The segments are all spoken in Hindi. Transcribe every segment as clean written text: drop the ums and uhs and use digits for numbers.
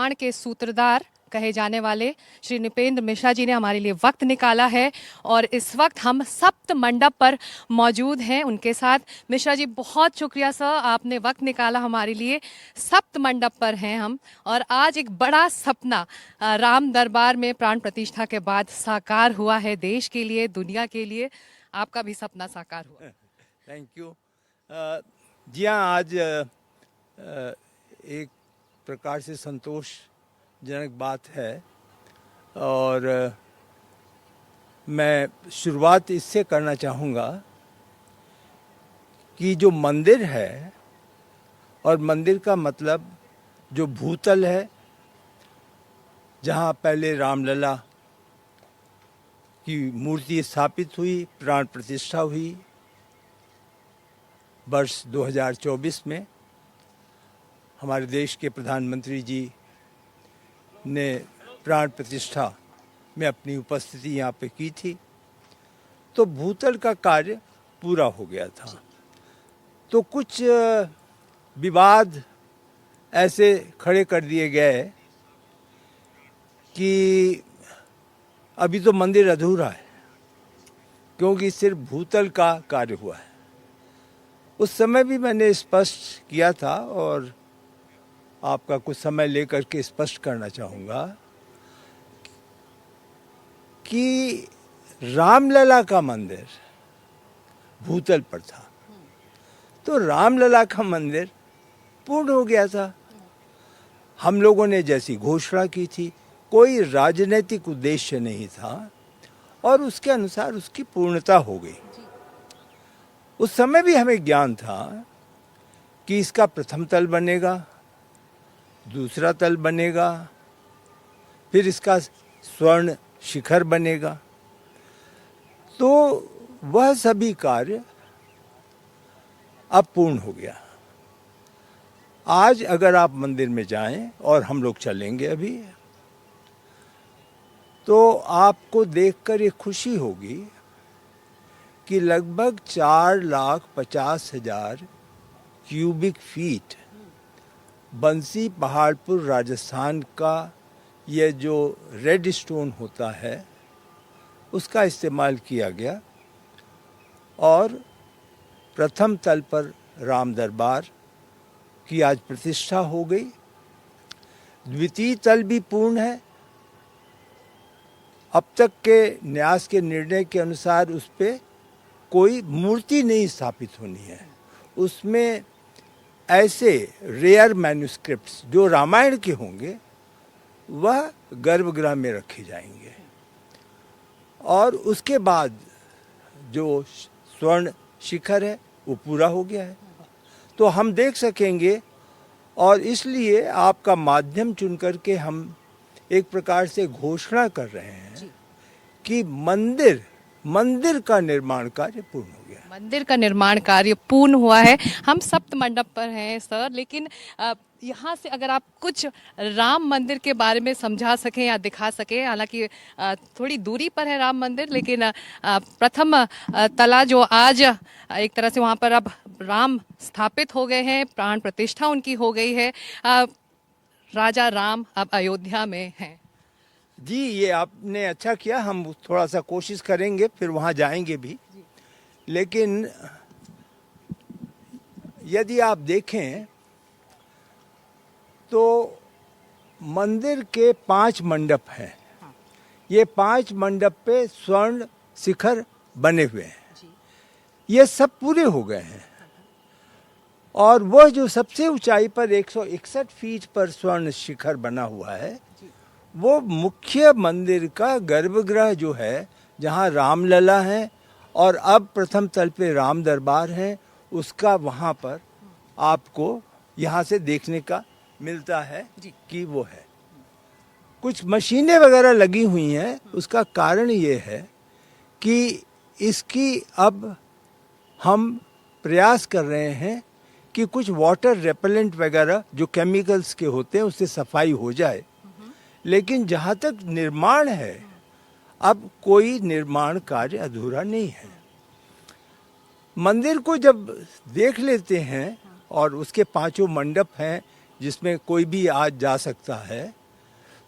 निर्माण के सूत्रधार कहे जाने वाले श्री नृपेंद्र मिश्रा जी ने हमारे लिए वक्त निकाला है और इस वक्त हम सप्त मंडप पर मौजूद हैं उनके साथ। मिश्रा जी, बहुत शुक्रिया सर, आपने वक्त निकाला हमारे लिए। सप्त मंडप पर हैं हम और आज एक बड़ा सपना राम दरबार में प्राण प्रतिष्ठा के बाद साकार हुआ है, देश के लिए, दुनिया के लिए। आपका भी सपना साकार हुआ। Thank you. जी हाँ, आज एक प्रकार से संतोषजनक बात है और मैं शुरुआत इससे करना चाहूँगा कि जो मंदिर है, और मंदिर का मतलब जो भूतल है, जहाँ पहले रामलला की मूर्ति स्थापित हुई, प्राण प्रतिष्ठा हुई वर्ष 2024 में, हमारे देश के प्रधानमंत्री जी ने प्राण प्रतिष्ठा में अपनी उपस्थिति यहाँ पे की थी, तो भूतल का कार्य पूरा हो गया था। तो कुछ विवाद ऐसे खड़े कर दिए गए कि अभी तो मंदिर अधूरा है क्योंकि सिर्फ भूतल का कार्य हुआ है। उस समय भी मैंने स्पष्ट किया था और आपका कुछ समय लेकर के स्पष्ट करना चाहूँगा कि रामलला का मंदिर भूतल पर था, तो रामलला का मंदिर पूर्ण हो गया था। हम लोगों ने जैसी घोषणा की थी, कोई राजनीतिक उद्देश्य नहीं था और उसके अनुसार उसकी पूर्णता हो गई। उस समय भी हमें ज्ञान था कि इसका प्रथम तल बनेगा, दूसरा तल बनेगा, फिर इसका स्वर्ण शिखर बनेगा। तो वह सभी कार्य अब पूर्ण हो गया। आज अगर आप मंदिर में जाएं, और हम लोग चलेंगे अभी, तो आपको देखकर ये खुशी होगी कि लगभग 4,50,000 क्यूबिक फीट बंसी पहाड़पुर राजस्थान का यह जो रेड स्टोन होता है उसका इस्तेमाल किया गया और प्रथम तल पर राम दरबार की आज प्रतिष्ठा हो गई। द्वितीय तल भी पूर्ण है। अब तक के न्यास के निर्णय के अनुसार उस पर कोई मूर्ति नहीं स्थापित होनी है। उसमें ऐसे रेयर मैन्युस्क्रिप्ट्स जो रामायण के होंगे वह गर्भगृह में रखे जाएंगे और उसके बाद जो स्वर्ण शिखर है वो पूरा हो गया है, तो हम देख सकेंगे। और इसलिए आपका माध्यम चुन करके हम एक प्रकार से घोषणा कर रहे हैं कि मंदिर का निर्माण कार्य पूर्ण हो गया। मंदिर का निर्माण कार्य पूर्ण हुआ है। हम सप्त मंडप पर हैं सर, लेकिन यहाँ से अगर आप कुछ राम मंदिर के बारे में समझा सकें या दिखा सकें, हालांकि थोड़ी दूरी पर है राम मंदिर, लेकिन प्रथम तला जो आज एक तरह से वहाँ पर अब राम स्थापित हो गए हैं, प्राण प्रतिष्ठा उनकी हो गई है, राजा राम अब अयोध्या में हैं। जी, ये आपने अच्छा किया। हम थोड़ा सा कोशिश करेंगे, फिर वहाँ जाएंगे भी। लेकिन यदि आप देखें तो मंदिर के 5 मंडप हैं। ये 5 मंडप पे स्वर्ण शिखर बने हुए हैं। ये सब पूरे हो गए हैं और वह जो सबसे ऊंचाई पर 161 फीट पर स्वर्ण शिखर बना हुआ है, वो मुख्य मंदिर का गर्भगृह जो है, जहाँ रामलला है और अब प्रथम तल पे राम दरबार है, उसका वहाँ पर आपको यहाँ से देखने का मिलता है कि वो है। कुछ मशीनें वगैरह लगी हुई हैं। उसका कारण ये है कि इसकी अब हम प्रयास कर रहे हैं कि कुछ वाटर रेपेलेंट वगैरह जो केमिकल्स के होते हैं उससे सफाई हो जाए। लेकिन जहाँ तक निर्माण है, अब कोई निर्माण कार्य अधूरा नहीं है। मंदिर को जब देख लेते हैं और उसके 5 मंडप हैं, जिसमें कोई भी आज जा सकता है,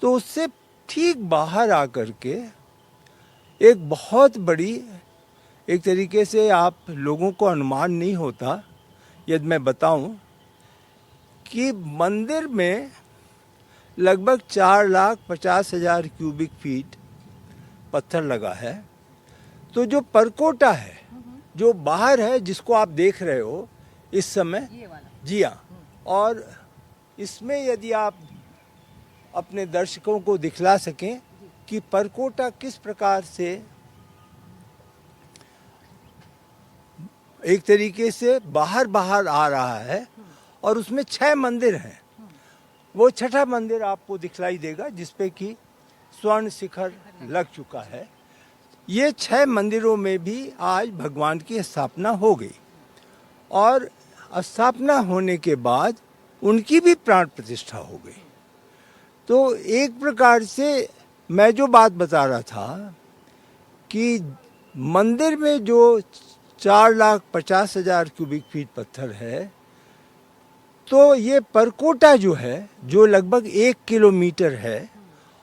तो उससे ठीक बाहर आकर के एक बहुत बड़ी, एक तरीके से आप लोगों को अनुमान नहीं होता यदि मैं बताऊं कि मंदिर में लगभग 4,50,000 क्यूबिक फीट पत्थर लगा है। तो जो परकोटा है, जो बाहर है, जिसको आप देख रहे हो इस समय, ये वाला। जी हाँ, और इसमें यदि आप अपने दर्शकों को दिखला सकें कि परकोटा किस प्रकार से एक तरीके से बाहर बाहर आ रहा है, और उसमें 6 मंदिर हैं। वो छठा मंदिर आपको दिखलाई देगा जिसपे कि स्वर्ण शिखर लग चुका है। ये 6 मंदिरों में भी आज भगवान की स्थापना हो गई, और स्थापना होने के बाद उनकी भी प्राण प्रतिष्ठा हो गई। तो एक प्रकार से मैं जो बात बता रहा था कि मंदिर में जो 4,50,000 क्यूबिक फीट पत्थर है, तो ये परकोटा जो है, जो लगभग 1 किलोमीटर है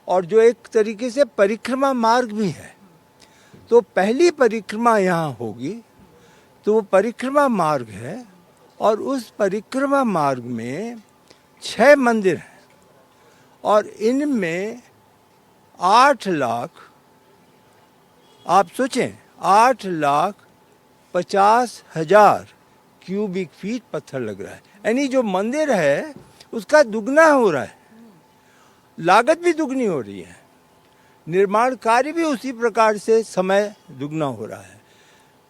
और जो एक तरीके से परिक्रमा मार्ग भी है, तो पहली परिक्रमा यहाँ होगी। तो वो परिक्रमा मार्ग है, और उस परिक्रमा मार्ग में 6 मंदिर हैं, और इनमें 8 लाख, आप सोचें, 8,50,000 क्यूबिक फीट पत्थर लग रहा है। यानी जो मंदिर है उसका दुगना हो रहा है, लागत भी दुगनी हो रही है, निर्माण कार्य भी उसी प्रकार से समय दुगना हो रहा है।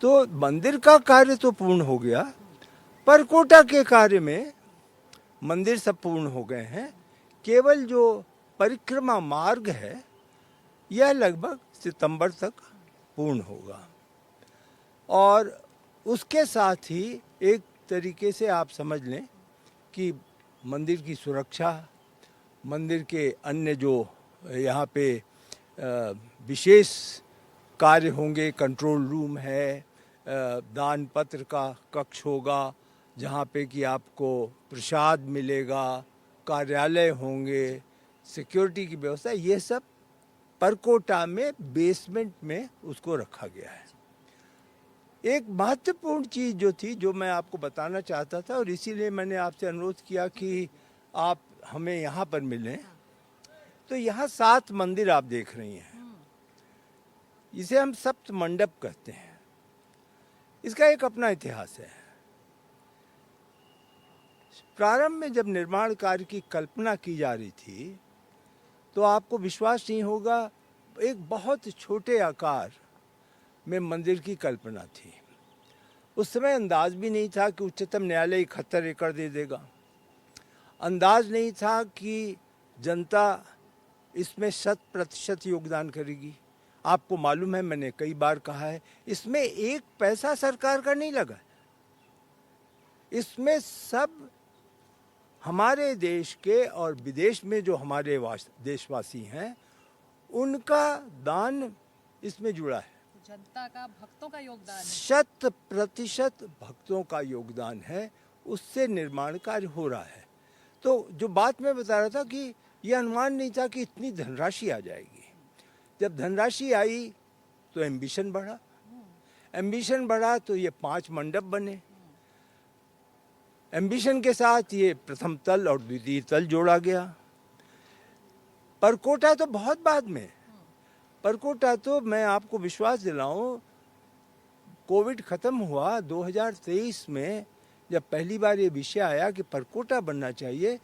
तो मंदिर का कार्य तो पूर्ण हो गया, परकोटा के कार्य में मंदिर सब पूर्ण हो गए हैं। केवल जो परिक्रमा मार्ग है यह लगभग सितंबर तक पूर्ण होगा, और उसके साथ ही एक तरीके से आप समझ लें कि मंदिर की सुरक्षा, मंदिर के अन्य जो यहाँ पे विशेष कार्य होंगे, कंट्रोल रूम है, दान पत्र का कक्ष होगा जहाँ पे कि आपको प्रसाद मिलेगा, कार्यालय होंगे, सिक्योरिटी की व्यवस्था, ये सब परकोटा में बेसमेंट में उसको रखा गया है। एक महत्वपूर्ण चीज़ जो थी, जो मैं आपको बताना चाहता था, और इसीलिए मैंने आपसे अनुरोध किया कि आप हमें यहाँ पर मिलें, तो यहाँ 7 मंदिर आप देख रही हैं। इसे हम सप्त मंडप कहते हैं। इसका एक अपना इतिहास है। प्रारंभ में जब निर्माण कार्य की कल्पना की जा रही थी, तो आपको विश्वास नहीं होगा, एक बहुत छोटे आकार में मंदिर की कल्पना थी। उस समय अंदाज भी नहीं था कि उच्चतम न्यायालय 71 एकड़ दे देगा। अंदाज नहीं था कि जनता इसमें 100% योगदान करेगी। आपको मालूम है, मैंने कई बार कहा है, इसमें एक पैसा सरकार का नहीं लगा। इसमें सब हमारे देश के और विदेश में जो हमारे देशवासी हैं, उनका दान इसमें जुड़ा है। जनता का, भक्तों का योगदान है। 100% भक्तों का योगदान है, उससे निर्माण कार्य हो रहा है। तो जो बात मैं बता रहा था कि यह अनुमान नहीं था कि इतनी धनराशि आ जाएगी। जब धनराशि आई तो एम्बिशन बढ़ा, एम्बिशन बढ़ा तो ये 5 मंडप बने। एम्बिशन के साथ ये प्रथम तल और द्वितीय तल जोड़ा गया। परकोटा तो बहुत बाद में, परकोटा तो मैं आपको विश्वास दिलाऊं, कोविड खत्म हुआ 2023 में, जब पहली बार ये विषय आया कि परकोटा बनना चाहिए,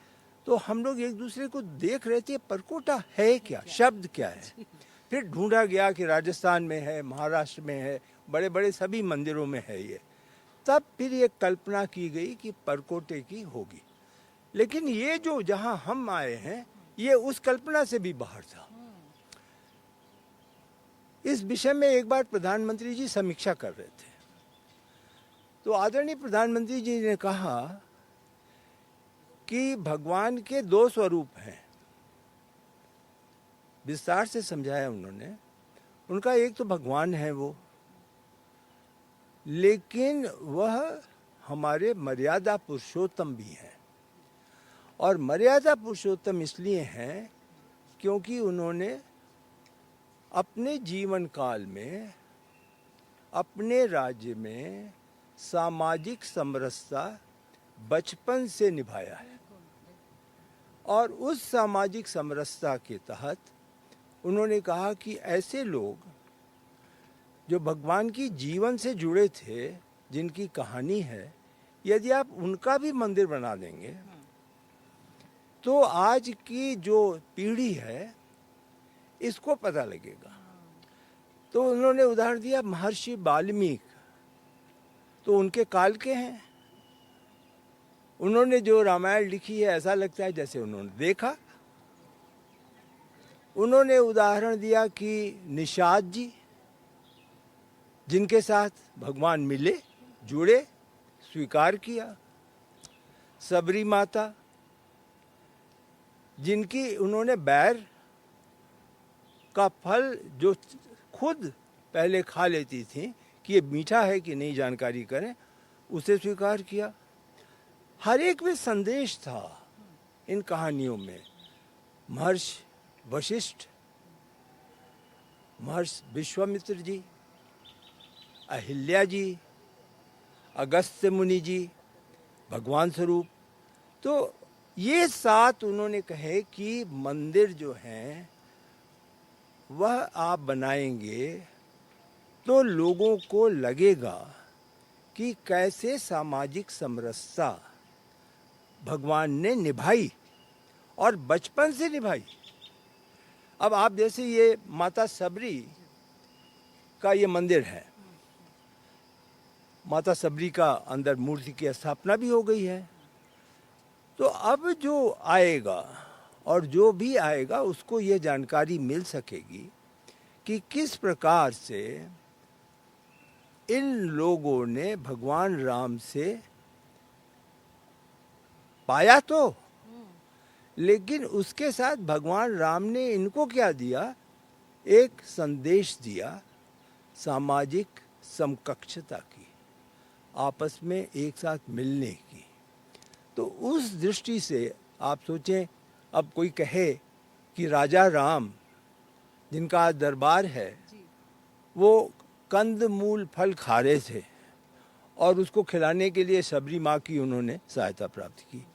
तो हम लोग एक दूसरे को देख रहे थे, परकोटा है क्या, शब्द क्या है। फिर ढूंढा गया कि राजस्थान में है, महाराष्ट्र में है, बड़े बड़े सभी मंदिरों में है ये। तब फिर ये कल्पना की गई कि परकोटे की होगी। लेकिन ये जो जहां हम आए हैं, ये उस कल्पना से भी बाहर था। इस विषय में एक बार प्रधानमंत्री जी समीक्षा कर रहे थे, तो आदरणीय प्रधानमंत्री जी ने कहा कि भगवान के 2 स्वरूप हैं। विस्तार से समझाया उन्होंने। उनका एक तो भगवान है वो, लेकिन वह हमारे मर्यादा पुरुषोत्तम भी हैं। और मर्यादा पुरुषोत्तम इसलिए हैं क्योंकि उन्होंने अपने जीवन काल में अपने राज्य में सामाजिक समरसता बचपन से निभाया है और उस सामाजिक समरसता के तहत उन्होंने कहा कि ऐसे लोग जो भगवान की जीवन से जुड़े थे, जिनकी कहानी है, यदि आप उनका भी मंदिर बना देंगे तो आज की जो पीढ़ी है इसको पता लगेगा। तो उन्होंने उदाहरण दिया महर्षि वाल्मीकि, तो उनके काल के हैं। उन्होंने जो रामायण लिखी है ऐसा लगता है जैसे उन्होंने देखा। उन्होंने उदाहरण दिया कि निषाद जी, जिनके साथ भगवान मिले, जुड़े, स्वीकार किया। सबरी माता, जिनकी उन्होंने बैर का फल जो खुद पहले खा लेती थी कि ये मीठा है कि नहीं जानकारी करें, उसे स्वीकार किया। हर एक में संदेश था इन कहानियों में। महर्षि वशिष्ठ, महर्षि विश्वामित्र जी, अहिल्या जी, अगस्त्य मुनि जी, भगवान स्वरूप, तो ये 7 उन्होंने कहे कि मंदिर जो हैं वह आप बनाएंगे तो लोगों को लगेगा कि कैसे सामाजिक समरसता भगवान ने निभाई और बचपन से निभाई। अब आप जैसे ये माता सबरी का ये मंदिर है, माता सबरी का अंदर मूर्ति की स्थापना भी हो गई है। तो अब जो आएगा और जो भी आएगा उसको ये जानकारी मिल सकेगी कि किस प्रकार से इन लोगों ने भगवान राम से पाया तो, लेकिन उसके साथ भगवान राम ने इनको क्या दिया, एक संदेश दिया सामाजिक समकक्षता की, आपस में एक साथ मिलने की। तो उस दृष्टि से आप सोचें, अब कोई कहे कि राजा राम जिनका आज दरबार है वो कंद मूल फल खा रहे थे और उसको खिलाने के लिए सबरी माँ की उन्होंने सहायता प्राप्त की,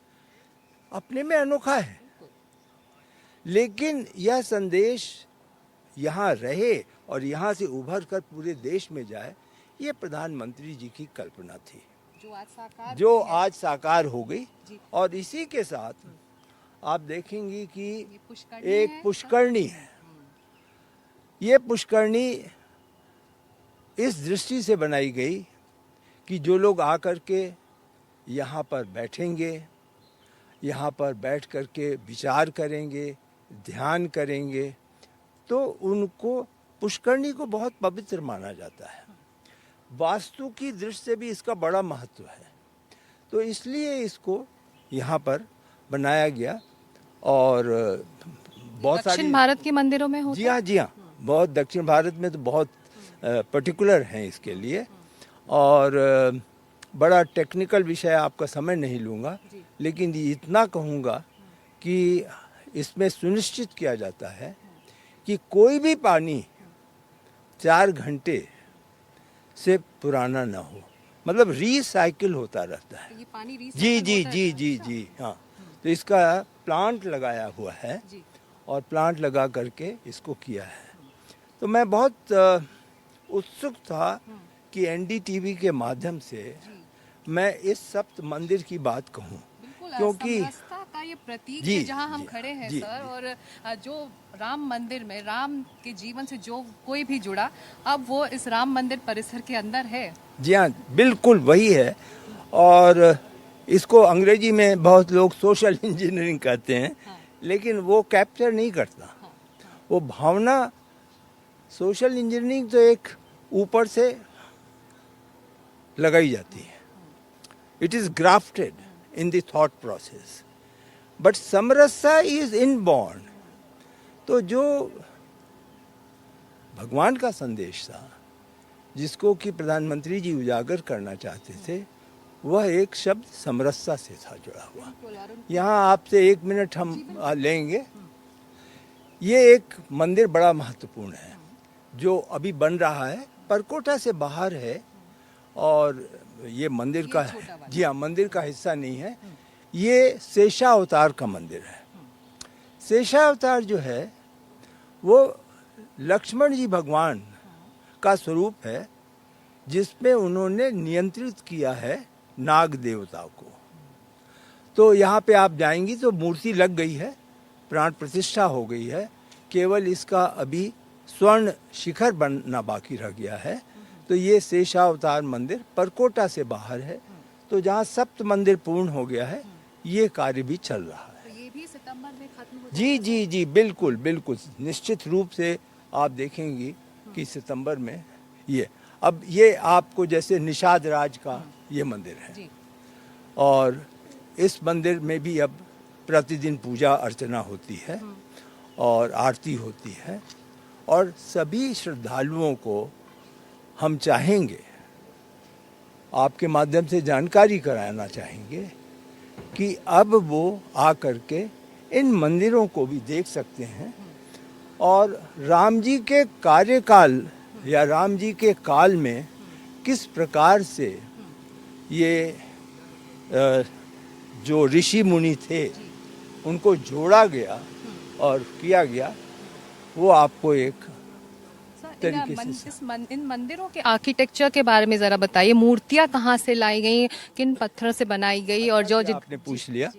अपने में अनोखा है। लेकिन यह संदेश यहाँ रहे और यहाँ से उभर कर पूरे देश में जाए, ये प्रधानमंत्री जी की कल्पना थी जो आज साकार हो गई। और इसी के साथ आप देखेंगी कि एक पुष्करणी है। ये पुष्करणी इस दृष्टि से बनाई गई कि जो लोग आकर के यहाँ पर बैठेंगे, यहाँ पर बैठ कर के विचार करेंगे, ध्यान करेंगे, तो उनको पुष्करणी को बहुत पवित्र माना जाता है। वास्तु की दृष्टि से भी इसका बड़ा महत्व है, तो इसलिए इसको यहाँ पर बनाया गया। और बहुत सारी दक्षिण भारत के मंदिरों में होता है? जी हाँ, बहुत दक्षिण भारत में तो बहुत पर्टिकुलर हैं इसके लिए। और बड़ा टेक्निकल विषय आपका समय नहीं लूँगा, लेकिन इतना कहूँगा कि इसमें सुनिश्चित किया जाता है कि कोई भी पानी 4 घंटे से पुराना ना हो, मतलब रिसाइकिल होता रहता है। ये पानी जी हाँ। तो इसका प्लांट लगाया हुआ है और प्लांट लगा करके इसको किया है। तो मैं बहुत उत्सुक था कि एनडीटीवी के माध्यम से मैं इस सप्त मंदिर की बात कहूँ, क्योंकि समरसता का ये प्रतीक है जहाँ हम खड़े हैं सर। जी। और जो राम मंदिर में राम के जीवन से जो कोई भी जुड़ा, अब वो इस राम मंदिर परिसर के अंदर है। जी हाँ, बिल्कुल वही है। और इसको अंग्रेजी में बहुत लोग सोशल इंजीनियरिंग कहते हैं, लेकिन वो कैप्चर नहीं करता वो भावना। सोशल इंजीनियरिंग तो एक ऊपर से लगाई जाती है, it is grafted in the thought process, but समरसता इज इनबॉर्न। तो जो भगवान का संदेश था, जिसको कि प्रधानमंत्री जी उजागर करना चाहते थे, वह एक शब्द समरसता से था जुड़ा हुआ। यहाँ आपसे 1 मिनट हम लेंगे। ये एक मंदिर बड़ा महत्वपूर्ण है जो अभी बन रहा है, परकोटा से बाहर है और ये मंदिर का है, जी हाँ, मंदिर का हिस्सा नहीं है। ये शेषावतार का मंदिर है। शेषावतार जो है वो लक्ष्मण जी भगवान का स्वरूप है, जिसमें उन्होंने नियंत्रित किया है नाग देवता को। तो यहाँ पे आप जाएंगी तो मूर्ति लग गई है, प्राण प्रतिष्ठा हो गई है, केवल इसका अभी स्वर्ण शिखर बनना बाकी रह गया है। तो ये शेषावतार मंदिर परकोटा से बाहर है। तो जहाँ सप्त मंदिर पूर्ण हो गया है, ये कार्य भी चल रहा है। तो ये भी सितंबर में खत्म हो जी जी जी, बिल्कुल बिल्कुल, निश्चित रूप से आप देखेंगी कि सितंबर में ये, अब ये आपको जैसे निषाद राज का ये मंदिर है जी। और इस मंदिर में भी अब प्रतिदिन पूजा अर्चना होती है और आरती होती है और सभी श्रद्धालुओं को हम चाहेंगे, आपके माध्यम से जानकारी कराना चाहेंगे कि अब वो आकर के इन मंदिरों को भी देख सकते हैं और राम जी के कार्यकाल या राम जी के काल में किस प्रकार से ये जो ऋषि मुनि थे उनको जोड़ा गया और किया गया, वो आपको एक तरीके से। इन मंदिरों के आर्किटेक्चर के बारे में जरा बताइए। मूर्तियां कहाँ से लाई गई, किन पत्थर से बनाई गई? और जो आपने पूछ लिया।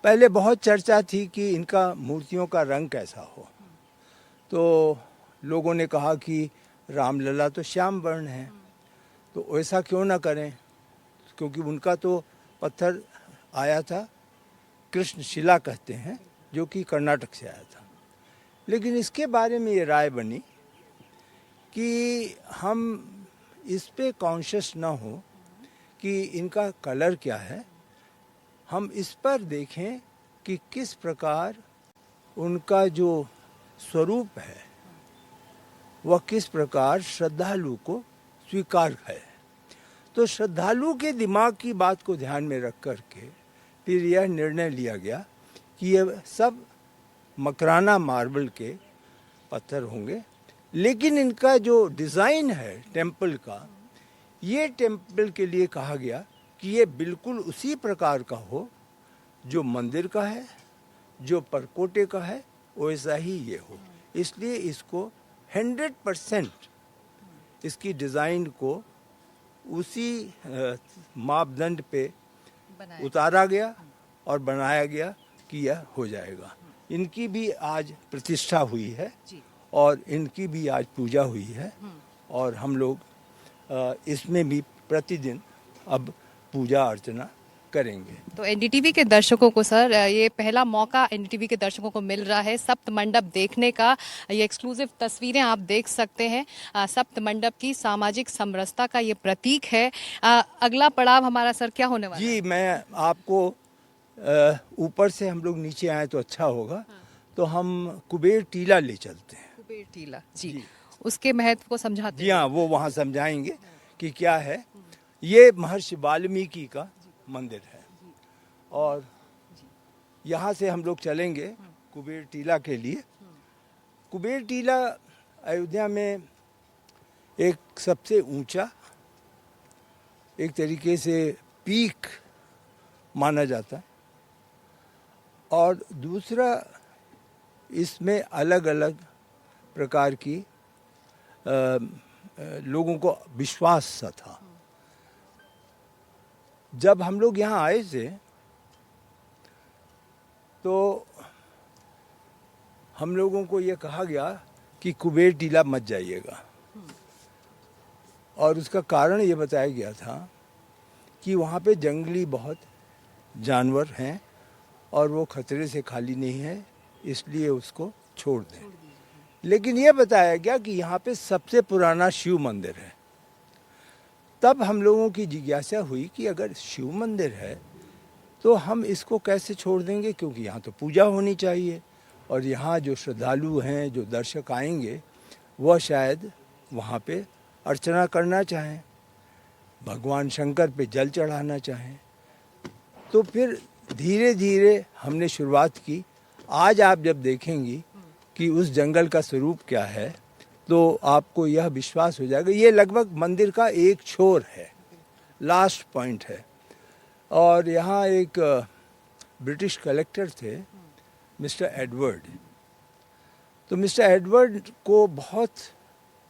पहले बहुत चर्चा थी कि इनका मूर्तियों का रंग कैसा हो, तो लोगों ने कहा कि रामलला तो श्याम वर्ण है, तो ऐसा क्यों ना करें, क्योंकि उनका तो पत्थर आया था, कृष्ण शिला कहते हैं, जो कि कर्नाटक से आया था। लेकिन इसके बारे में ये राय बनी कि हम इस पे कॉन्शियस ना हो कि इनका कलर क्या है, हम इस पर देखें कि किस प्रकार उनका जो स्वरूप है वह किस प्रकार श्रद्धालु को स्वीकार है। तो श्रद्धालु के दिमाग की बात को ध्यान में रख कर के फिर यह निर्णय लिया गया कि ये सब मकराना मार्बल के पत्थर होंगे, लेकिन इनका जो डिज़ाइन है टेम्पल का, ये टेम्पल के लिए कहा गया कि ये बिल्कुल उसी प्रकार का हो जो मंदिर का है, जो परकोटे का है, वैसा ही ये हो। इसलिए इसको 100% इसकी डिज़ाइन को उसी मापदंड पे उतारा गया और बनाया गया कि यह हो जाएगा। इनकी भी आज प्रतिष्ठा हुई है और इनकी भी आज पूजा हुई है और हम लोग इसमें भी प्रतिदिन अब पूजा अर्चना करेंगे। तो एनडीटीवी के दर्शकों को सर, ये पहला मौका एनडीटीवी के दर्शकों को मिल रहा है सप्त मंडप देखने का। ये एक्सक्लूसिव तस्वीरें आप देख सकते हैं। सप्त मंडप की सामाजिक समरसता का ये प्रतीक है। अगला पड़ाव हमारा सर क्या होने वाला है? जी, मैं आपको ऊपर से हम लोग नीचे आए तो अच्छा होगा। तो हम कुबेर टीला ले चलते हैं। कुबेर टीला जी, उसके महत्व को समझाते हैं। जी हाँ, वो वहाँ समझाएंगे कि क्या है। ये महर्षि वाल्मीकि का मंदिर है और यहाँ से हम लोग चलेंगे कुबेर टीला के लिए। कुबेर टीला अयोध्या में एक सबसे ऊंचा, एक तरीके से पीक माना जाता है और दूसरा इसमें अलग अलग प्रकार की लोगों को विश्वास सा था। जब हम लोग यहाँ आए थे तो हम लोगों को ये कहा गया कि कुबेर टीला मत जाइएगा और उसका कारण ये बताया गया था कि वहाँ पे जंगली बहुत जानवर हैं और वो खतरे से खाली नहीं है, इसलिए उसको छोड़ दें। लेकिन ये बताया गया कि यहाँ पे सबसे पुराना शिव मंदिर है। तब हम लोगों की जिज्ञासा हुई कि अगर शिव मंदिर है तो हम इसको कैसे छोड़ देंगे, क्योंकि यहाँ तो पूजा होनी चाहिए और यहाँ जो श्रद्धालु हैं, जो दर्शक आएंगे, वह शायद वहाँ पे अर्चना करना चाहें। भगवान शंकर पे जल चढ़ाना चाहें। तो फिर धीरे धीरे हमने शुरुआत की। आज आप जब देखेंगी कि उस जंगल का स्वरूप क्या है तो आपको यह विश्वास हो जाएगा। ये लगभग मंदिर का एक छोर है, लास्ट पॉइंट है। और यहाँ एक ब्रिटिश कलेक्टर थे, मिस्टर एडवर्ड। तो मिस्टर एडवर्ड को बहुत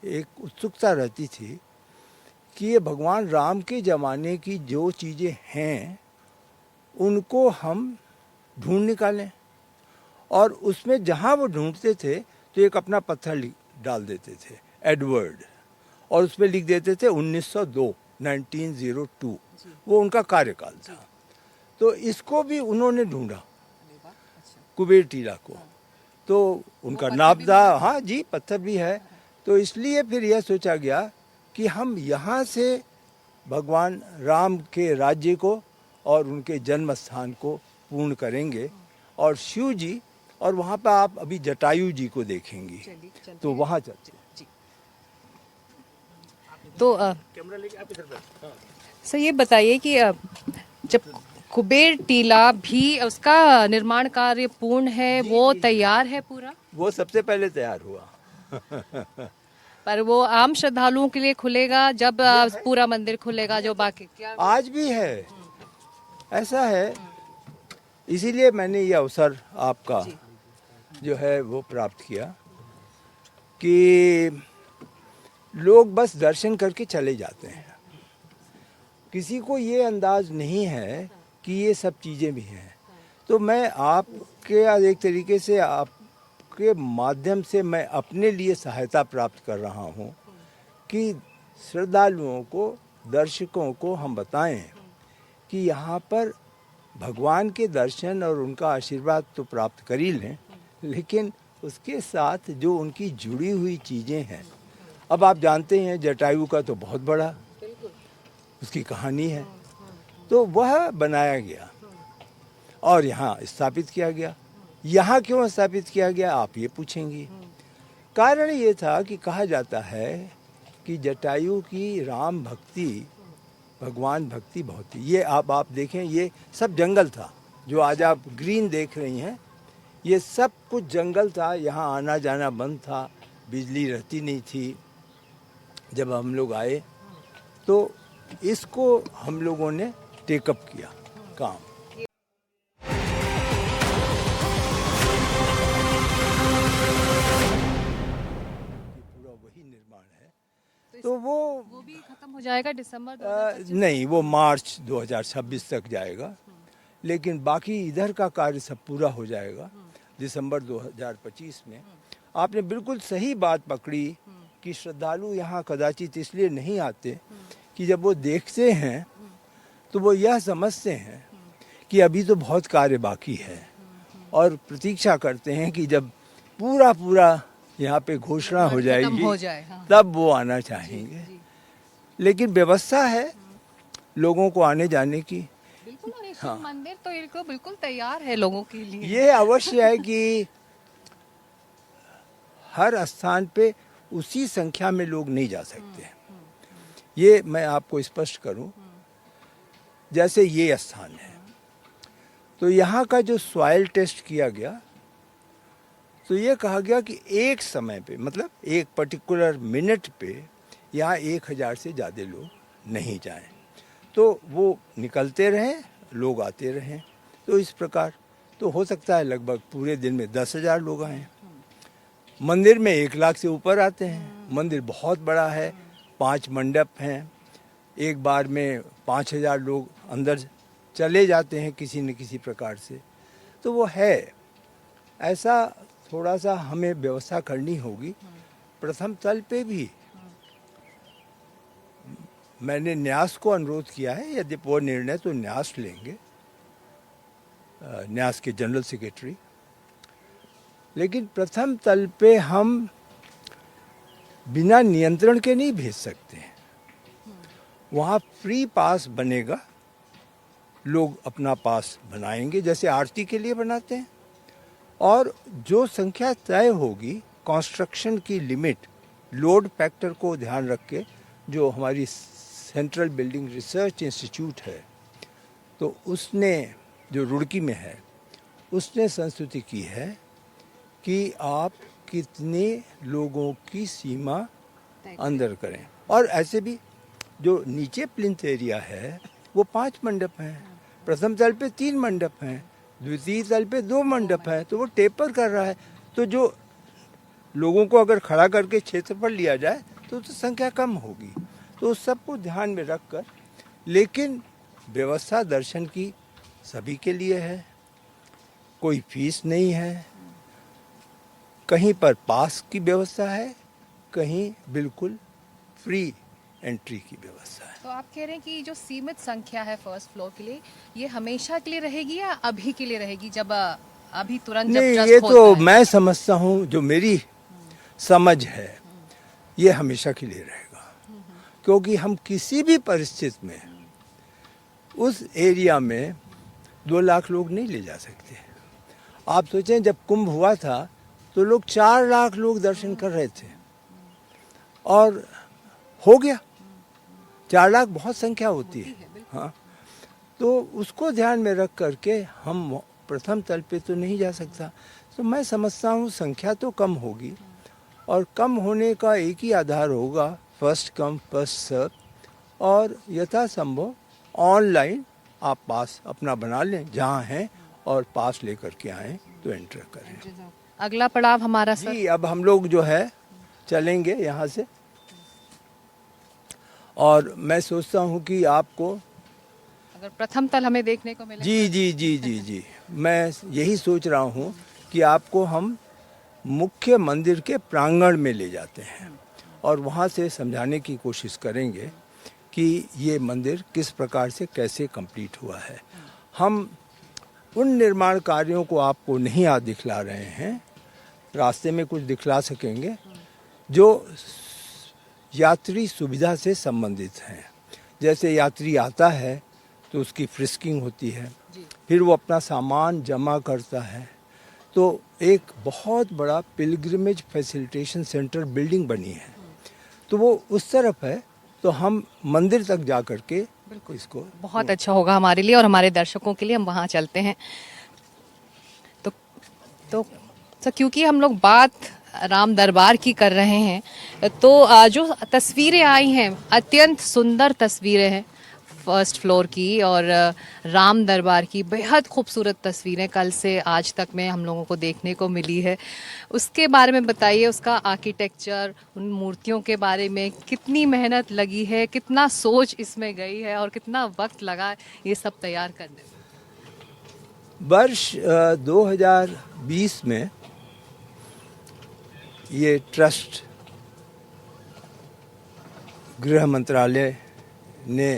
एक उत्सुकता रहती थी कि ये भगवान राम के ज़माने की जो चीज़ें हैं उनको हम ढूंढ निकालें। और उसमें जहाँ वो ढूंढते थे तो एक अपना पत्थर डाल देते थे एडवर्ड, और उसमें लिख देते थे 1902 वो उनका कार्यकाल था। तो इसको भी उन्होंने ढूंढा, कुबेर टीला को। तो उनका नाम था, हाँ जी, पत्थर भी है। तो इसलिए फिर यह सोचा गया कि हम यहाँ से भगवान राम के राज्य को और उनके जन्म स्थान को पूर्ण करेंगे। और शिव जी, और वहाँ पर आप अभी जटायु जी को देखेंगी। तो वहाँ चलते हैं। तो कैमरा लेके आप इधर सर ये बताइए कि जब कुबेर टीला भी उसका निर्माण कार्य पूर्ण है, वो तैयार है पूरा? वो सबसे पहले तैयार हुआ। पर वो आम श्रद्धालुओं के लिए खुलेगा जब पूरा मंदिर खुलेगा, जो बाकी क्या आज भी है, ऐसा है। इसीलिए मैंने ये अवसर आपका जो है वो प्राप्त किया कि लोग बस दर्शन करके चले जाते हैं। किसी को ये अंदाज नहीं है कि ये सब चीज़ें भी हैं। तो मैं आपके एक तरीके से आपके माध्यम से मैं अपने लिए सहायता प्राप्त कर रहा हूँ कि श्रद्धालुओं को, दर्शकों को हम बताएं कि यहाँ पर भगवान के दर्शन और उनका आशीर्वाद तो प्राप्त कर ही लें, लेकिन उसके साथ जो उनकी जुड़ी हुई चीज़ें हैं। अब आप जानते हैं जटायु का तो बहुत बड़ा उसकी कहानी है, तो वह बनाया गया और यहाँ स्थापित किया गया। यहाँ क्यों स्थापित किया गया आप ये पूछेंगी। कारण ये था कि कहा जाता है कि जटायु की राम भक्ति, भगवान भक्ति बहुत थी। ये आप देखें, ये सब जंगल था। जो आज आप ग्रीन देख रही हैं ये सब कुछ जंगल था। यहाँ आना जाना बंद था, बिजली रहती नहीं थी। जब हम लोग आए तो इसको हम लोगों ने टेकअप किया काम। पूरा वही निर्माण है। तो वो भी खत्म हो जाएगा दिसंबर नहीं, वो मार्च 2026 तक जाएगा। लेकिन बाकी इधर का कार्य सब पूरा हो जाएगा दिसंबर 2025 में। आपने बिल्कुल सही बात पकड़ी कि श्रद्धालु यहाँ कदाचित इसलिए नहीं आते कि जब वो देखते हैं तो वो यह समझते हैं कि अभी तो बहुत कार्य बाकी है, और प्रतीक्षा करते हैं कि जब पूरा यहाँ पे घोषणा हो जाएगी तब वो आना चाहेंगे। लेकिन व्यवस्था है लोगों को आने जाने की। बिल्कुल, और शिव मंदिर तो बिल्कुल तैयार है लोगों के लिए। ये अवश्य है कि हर स्थान पे उसी संख्या में लोग नहीं जा सकते। ये मैं आपको स्पष्ट करूं। जैसे ये स्थान है तो यहाँ का जो सॉइल टेस्ट किया गया तो ये कहा गया कि एक समय पे, मतलब एक पर्टिकुलर मिनट पे यहाँ 1000 से ज़्यादा लोग नहीं जाएं। तो वो निकलते रहें, लोग आते रहें। तो इस प्रकार तो हो सकता है लगभग पूरे दिन में 10,000 लोग आएँ। मंदिर में 1 लाख से ऊपर आते हैं। मंदिर बहुत बड़ा है, 5 मंडप हैं। एक बार में 5,000 लोग अंदर चले जाते हैं किसी न किसी प्रकार से। तो वो है ऐसा, थोड़ा सा हमें व्यवस्था करनी होगी। प्रथम तल पे भी मैंने न्यास को अनुरोध किया है, यदि वो निर्णय तो न्यास लेंगे, न्यास के जनरल सेक्रेटरी। लेकिन प्रथम तल पे हम बिना नियंत्रण के नहीं भेज सकते। वहाँ फ्री पास बनेगा, लोग अपना पास बनाएंगे जैसे आरती के लिए बनाते हैं। और जो संख्या तय होगी, कंस्ट्रक्शन की लिमिट, लोड फैक्टर को ध्यान रख के जो हमारी सेंट्रल बिल्डिंग रिसर्च इंस्टीट्यूट है, तो उसने जो रुड़की में है, उसने संस्तुति की है कि आप कितने लोगों की सीमा अंदर करें। और ऐसे भी जो नीचे प्लिंथ एरिया है वो 5 मंडप हैं, प्रथम तल पे 3 मंडप हैं, द्वितीय तल पे 2 मंडप हैं, तो वो टेपर कर रहा है। तो जो लोगों को अगर खड़ा करके क्षेत्रफल लिया जाए तो संख्या कम होगी। तो उस सबको ध्यान में रखकर, लेकिन व्यवस्था दर्शन की सभी के लिए है, कोई फीस नहीं है, कहीं पर पास की व्यवस्था है, कहीं बिल्कुल फ्री एंट्री की व्यवस्था है। तो आप कह रहे हैं कि जो सीमित संख्या है फर्स्ट फ्लोर के लिए, ये हमेशा के लिए रहेगी या अभी के लिए रहेगी, जब अभी तुरंत जब नहीं, ट्रस्ट ये खोलता तो है? मैं समझता हूँ, जो मेरी समझ है, ये हमेशा के लिए रहेगा, क्योंकि हम किसी भी परिस्थिति में उस एरिया में 2 लाख लोग नहीं ले जा सकते। आप सोचें, जब कुंभ हुआ था तो लोग 4 लाख लोग दर्शन कर रहे थे और हो गया। 4 लाख बहुत संख्या होती है, हाँ। तो उसको ध्यान में रख करके हम प्रथम तल पे तो नहीं जा सकता। तो मैं समझता हूँ संख्या तो कम होगी, और कम होने का एक ही आधार होगा, फर्स्ट कम फर्स्ट सर्व, और यथासंभव ऑनलाइन आप पास अपना बना लें जहाँ हैं, और पास लेकर के आएँ तो एंटर करें। अगला पड़ाव हमारा सर? जी, अब हम लोग जो है चलेंगे यहाँ से, और मैं सोचता हूँ कि आपको, अगर प्रथम तल हमें देखने को मिले। जी जी जी जी जी, मैं यही सोच रहा हूँ कि आपको हम मुख्य मंदिर के प्रांगण में ले जाते हैं और वहाँ से समझाने की कोशिश करेंगे कि ये मंदिर किस प्रकार से कैसे कंप्लीट हुआ है। हम उन निर्माण कार्यों को आपको नहीं आज दिखला रहे हैं, रास्ते में कुछ दिखला सकेंगे जो यात्री सुविधा से संबंधित हैं। जैसे यात्री आता है तो उसकी फ्रिस्किंग होती है, फिर वो अपना सामान जमा करता है, तो एक बहुत बड़ा पिलग्रिमेज फैसिलिटेशन सेंटर बिल्डिंग बनी है, तो वो उस तरफ है। तो हम मंदिर तक जा कर के इसको, बहुत अच्छा होगा हमारे लिए और हमारे दर्शकों के लिए, हम वहाँ चलते हैं। तो क्योंकि हम लोग बात राम दरबार की कर रहे हैं, तो जो तस्वीरें आई हैं, अत्यंत सुंदर तस्वीरें हैं फर्स्ट फ्लोर की, और राम दरबार की बेहद खूबसूरत तस्वीरें कल से आज तक में हम लोगों को देखने को मिली है। उसके बारे में बताइए, उसका आर्किटेक्चर, उन मूर्तियों के बारे में कितनी मेहनत लगी है, कितना सोच इसमें गई है और कितना वक्त लगा ये सब तैयार करने में? वर्ष 2020 में ये ट्रस्ट गृह मंत्रालय ने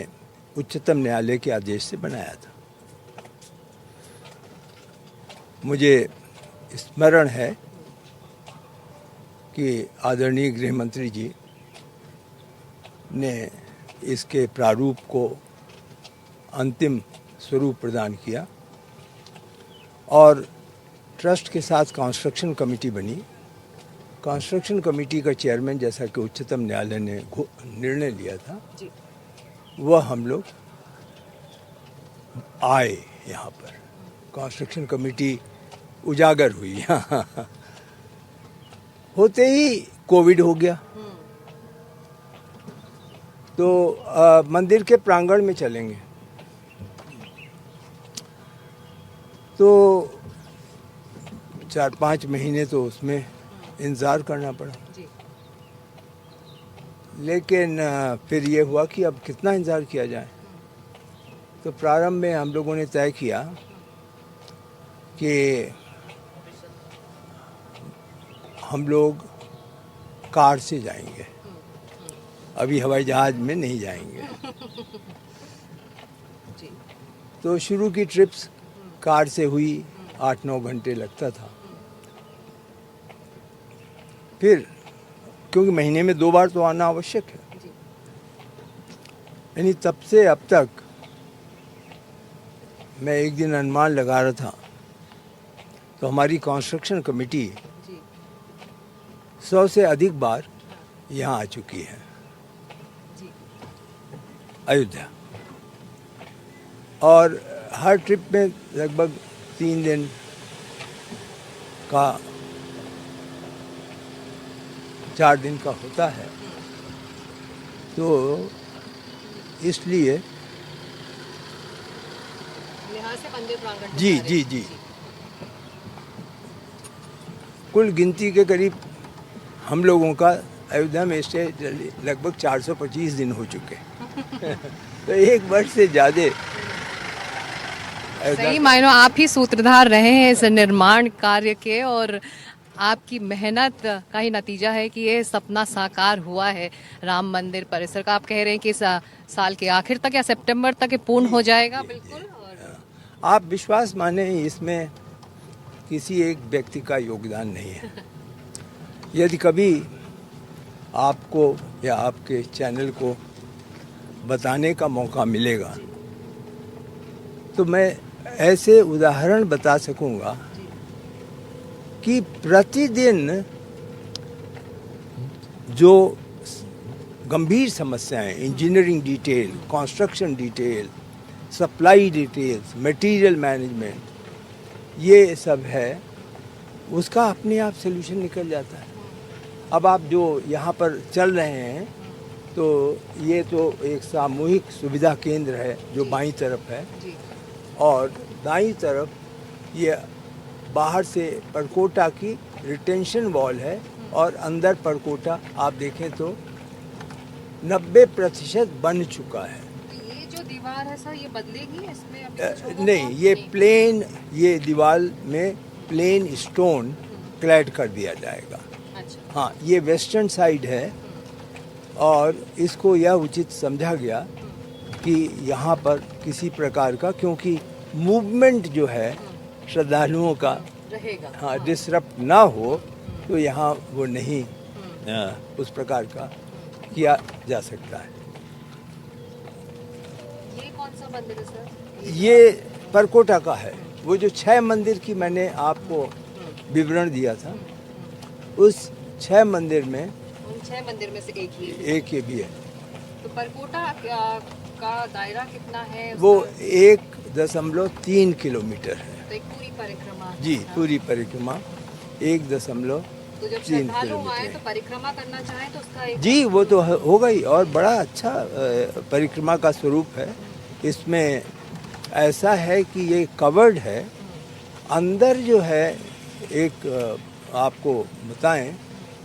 उच्चतम न्यायालय के आदेश से बनाया था। मुझे स्मरण है कि आदरणीय गृह मंत्री जी ने इसके प्रारूप को अंतिम स्वरूप प्रदान किया, और ट्रस्ट के साथ कंस्ट्रक्शन कमेटी बनी। कंस्ट्रक्शन कमेटी का चेयरमैन, जैसा कि उच्चतम न्यायालय ने निर्णय लिया था, वह हम लोग आए यहाँ पर। कंस्ट्रक्शन कमेटी उजागर हुई होते ही कोविड हो गया। तो मंदिर के प्रांगण में चलेंगे, तो 4-5 महीने तो उसमें इंतज़ार करना पड़ा, लेकिन फिर ये हुआ कि अब कितना इंतज़ार किया जाए। तो प्रारंभ में हम लोगों ने तय किया कि हम लोग कार से जाएंगे, अभी हवाई जहाज़ में नहीं जाएंगे। तो शुरू की ट्रिप्स कार से हुई, 8-9 घंटे लगता था। फिर क्योंकि महीने में 2 बार तो आना आवश्यक है, यानी तब से अब तक मैं एक दिन अनुमान लगा रहा था, तो हमारी कंस्ट्रक्शन कमेटी 100 से अधिक बार यहाँ आ चुकी है। अयोध्या। और हर ट्रिप में लगभग 3 दिन का 4 दिन का होता है, तो इसलिए यहाँ से मंदिर प्रांगण जी जी जी कुल गिनती के करीब हम लोगों का अयोध्या में स्टे लगभग 425 दिन हो चुके हैं। तो 1 वर्ष से ज़्यादा सही मायनों आप ही सूत्रधार रहे हैं इस निर्माण कार्य के, और आपकी मेहनत का ही नतीजा है कि ये सपना साकार हुआ है राम मंदिर परिसर का। आप कह रहे हैं कि साल के आखिर तक या सितंबर तक ये पूर्ण हो जाएगा। बिल्कुल। और आप विश्वास माने, इसमें किसी एक व्यक्ति का योगदान नहीं है। यदि कभी आपको या आपके चैनल को बताने का मौका मिलेगा तो मैं ऐसे उदाहरण बता सकूंगा कि प्रतिदिन जो गंभीर समस्याएं, engineering detail, construction detail, supply details, material management, ये सब है, उसका अपने आप सलूशन निकल जाता है। अब आप जो यहाँ पर चल रहे हैं, तो ये तो एक सामूहिक सुविधा केंद्र है जो बाईं तरफ है, और दाईं तरफ ये बाहर से परकोटा की रिटेंशन वॉल है, और अंदर परकोटा आप देखें तो 90% बन चुका है। तो ये जो दीवार है सर, ये बदलेगी इसमें अभी कुछ होगा? नहीं, ये प्लेन, ये दीवार में प्लेन स्टोन क्लैड कर दिया जाएगा। अच्छा। हाँ, ये वेस्टर्न साइड है, और इसको यह उचित समझा गया कि यहाँ पर किसी प्रकार का, क्योंकि मूवमेंट जो है श्रद्धालुओं का रहेगा, हाँ डिसरप्ट ना हो, तो यहाँ वो नहीं उस प्रकार का किया जा सकता है। ये कौन सा मंदिर है सर? ये परकोटा का है। वो जो 6 मंदिर की मैंने आपको विवरण दिया था, उस 6 मंदिर में उन 6 मंदिर में से एक ही है। एक ये भी है। तो परकोटा का दायरा कितना है? वो 1.3 किलोमीटर है। तो एक पूरी परिक्रमा जी, पूरी परिक्रमा 1.3 तो जब श्रद्धालु आए तो परिक्रमा करना चाहें तो उसका एक जी, वो तो होगा ही, और बड़ा अच्छा परिक्रमा का स्वरूप है। इसमें ऐसा है कि ये कवर्ड है, अंदर जो है एक आपको बताएं,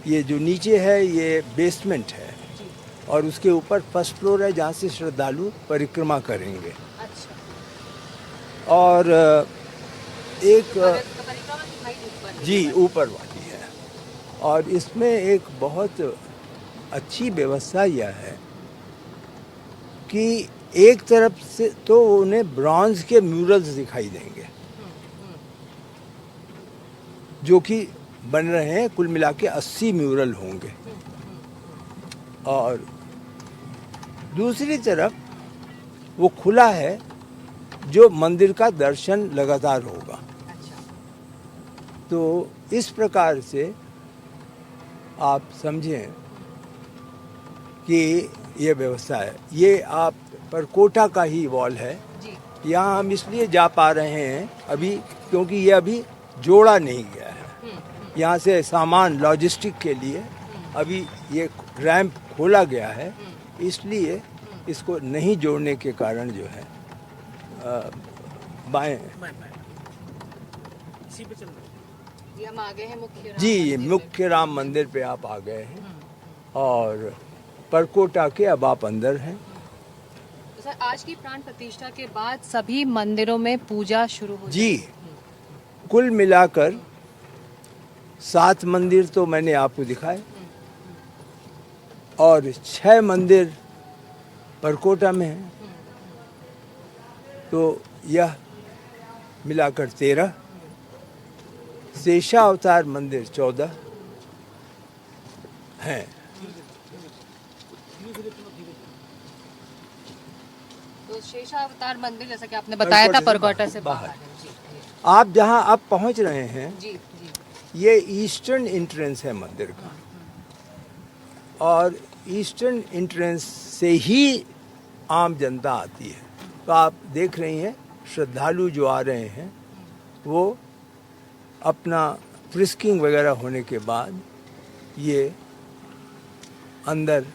ये जो नीचे है ये बेसमेंट है, और उसके ऊपर फर्स्ट फ्लोर है जहाँ से श्रद्धालु परिक्रमा करेंगे। अच्छा। और एक परिक्रमा की हाइट ऊपर है। जी ऊपर वाली है, और इसमें एक बहुत अच्छी व्यवस्था यह है कि एक तरफ से तो उन्हें ब्रॉन्ज के म्यूरल्स दिखाई देंगे जो कि बन रहे हैं, कुल मिला के 80 म्यूरल होंगे, और दूसरी तरफ वो खुला है जो मंदिर का दर्शन लगातार होगा। तो इस प्रकार से आप समझें कि ये व्यवस्था है। ये आप परकोटा का ही वॉल है। यहाँ हम इसलिए जा पा रहे हैं अभी क्योंकि ये अभी जोड़ा नहीं गया है। यहाँ से सामान लॉजिस्टिक के लिए अभी ये रैंप खोला गया है, इसलिए इसको नहीं जोड़ने के कारण जो है बाएं ये हम आ गए हैं मुख्य राम जी, ये मंदिर मुख्य राम मंदिर पे आप आ गए हैं, और परकोटा के अब आप अंदर हैं। तो सर आज की प्राण प्रतिष्ठा के बाद सभी मंदिरों में पूजा शुरू हो जी, कुल मिलाकर 7 मंदिर तो मैंने आपको दिखाए, और 6 मंदिर परकोटा में हैं, तो यह मिलाकर 13, शेषावतार मंदिर 14 हैं। तो शेषावतार मंदिर जैसा कि आपने बताया था परकोटा से बाहर है। जी, आप जहां अब पहुंच रहे हैं, जी, जी। ये ईस्टर्न एंट्रेंस है मंदिर का, और ईस्टर्न एंट्रेंस से ही आम जनता आती है। तो आप देख रही हैं श्रद्धालु जो आ रहे हैं वो अपना फ्रिस्किंग वगैरह होने के बाद ये अंदर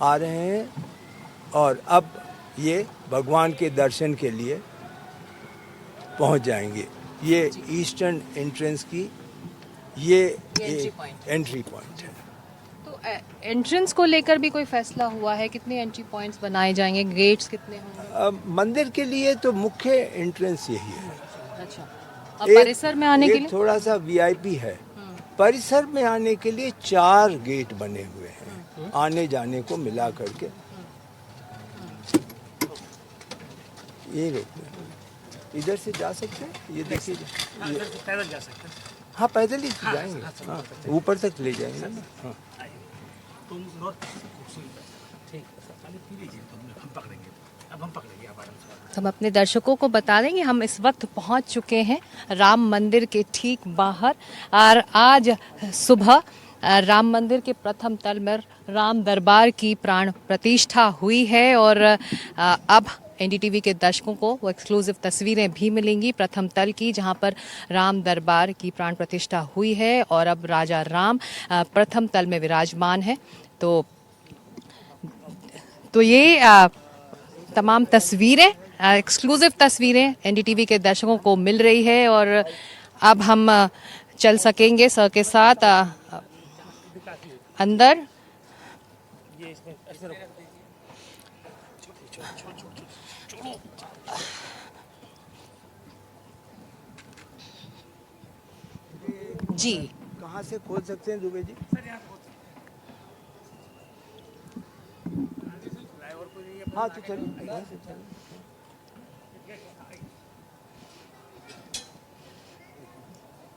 आ रहे हैं और अब ये भगवान के दर्शन के लिए पहुंच जाएंगे। ये ईस्टर्न एंट्रेंस की ये एंट्री पॉइंट है। तो एंट्रेंस को लेकर भी कोई फैसला हुआ है? कितने एंट्री पॉइंट्स बनाए जाएंगे, गेट्स कितने होंगे? मंदिर के लिए तो मुख्य एंट्रेंस यही है। अच्छा, और परिसर में आने के लिए थोड़ा सा वीआईपी है। परिसर में आने के लिए 4 गेट बने हुए हैं आने जाने को मिला करके। ये रोक इधर से जा सकते हैं, ये देखिए पैदल जा सकते हैं। हाँ पैदल ही जाएंगे, हाँ ऊपर तक ले जाएंगे ना। हाँ तुम ठीक हम पकड़ेंगे, अब हम पकड़ेंगे आप आराम से। हम अपने दर्शकों को बता दें कि हम इस वक्त पहुंच चुके हैं राम मंदिर के ठीक बाहर और आज सुबह राम मंदिर के प्रथम तल में राम दरबार की प्राण प्रतिष्ठा हुई है और अब एनडीटीवी के दर्शकों को वो एक्सक्लूसिव तस्वीरें भी मिलेंगी प्रथम तल की, जहां पर राम दरबार की प्राण प्रतिष्ठा हुई है और अब राजा राम प्रथम तल में विराजमान है। तो ये तमाम तस्वीरें, एक्सक्लूसिव तस्वीरें एनडीटीवी के दर्शकों को मिल रही है और अब हम चल सकेंगे सर के साथ अंदर। जी कहाँ से खोल सकते हैं दुबे जी? हाँ तो चलिए यहाँ से चलिए।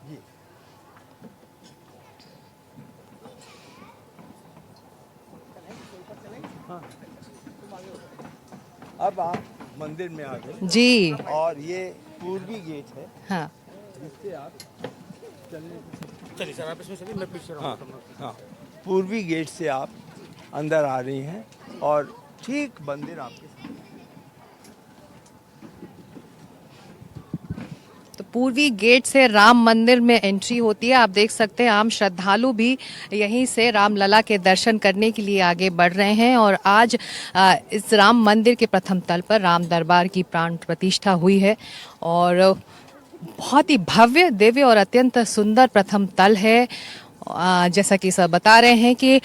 जी हाँ अब आप मंदिर में आ गए जी। और ये पूर्वी गेट है हाँ जिससे आप चलिए सर, आप इसमें चलिए, मैं पीछे हाँ रहूँगा। हाँ पूर्वी गेट से आप अंदर आ रही हैं और ठीक मंदिर आपके सामने। तो पूर्वी गेट से राम मंदिर में एंट्री होती है। आप देख सकते हैं आम श्रद्धालु भी यहीं से रामलला के दर्शन करने के लिए आगे बढ़ रहे हैं और आज इस राम मंदिर के प्रथम तल पर राम दरबार की प्राण प्रतिष्ठा हुई है और बहुत ही भव्य, दिव्य और अत्यंत सुंदर प्रथम तल है। जैसा कि सब बता रहे हैं कि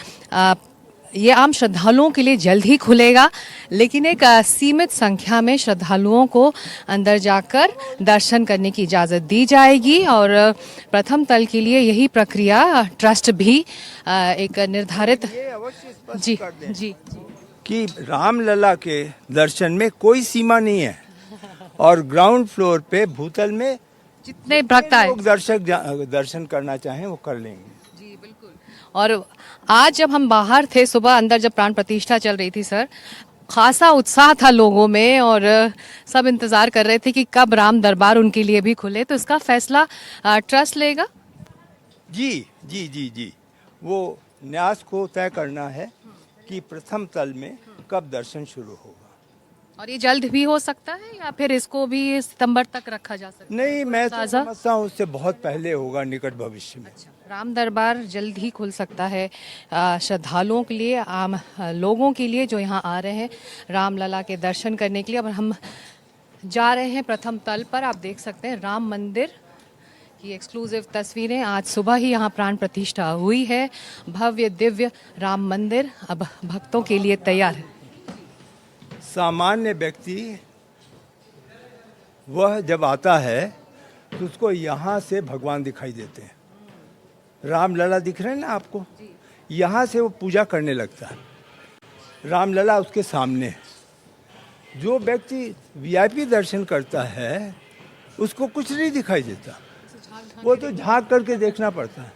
ये आम श्रद्धालुओं के लिए जल्द ही खुलेगा, लेकिन एक सीमित संख्या में श्रद्धालुओं को अंदर जाकर दर्शन करने की इजाज़त दी जाएगी और प्रथम तल के लिए यही प्रक्रिया ट्रस्ट भी एक निर्धारित ये अवश्य स्पष्ट जी कर दें जी कि रामलला के दर्शन में कोई सीमा नहीं है और ग्राउंड फ्लोर पे भूतल में जितने भक्त आए लोग दर्शन करना चाहें वो कर लेंगे। जी बिल्कुल। और आज जब हम बाहर थे सुबह, अंदर जब प्राण प्रतिष्ठा चल रही थी सर, खासा उत्साह था लोगों में और सब इंतजार कर रहे थे कि कब राम दरबार उनके लिए भी खुले। तो इसका फैसला ट्रस्ट लेगा। जी जी जी जी वो न्यास को तय करना है कि प्रथम तल में कब दर्शन शुरू होगा। और ये जल्द भी हो सकता है या फिर इसको भी सितंबर तक रखा जा सकता है? नहीं, मैं तो ताज़ा? समझता हूँ उससे बहुत पहले होगा, निकट भविष्य में। राम दरबार जल्द ही खुल सकता है श्रद्धालुओं के लिए, आम लोगों के लिए जो यहाँ आ रहे हैं रामलला के दर्शन करने के लिए। अब हम जा रहे हैं प्रथम तल पर। आप देख सकते हैं राम मंदिर की एक्सक्लूसिव तस्वीरें। आज सुबह ही यहाँ प्राण प्रतिष्ठा हुई है। भव्य दिव्य राम मंदिर अब भक्तों के लिए तैयार है। सामान्य व्यक्ति वह जब आता है तो उसको यहाँ से भगवान दिखाई देते हैं। रामलला दिख रहे हैं ना आपको, यहाँ से वो पूजा करने लगता है। रामलला उसके सामने है। जो व्यक्ति वीआईपी दर्शन करता है उसको कुछ नहीं दिखाई देता, वो तो झांक करके देखना पड़ता है।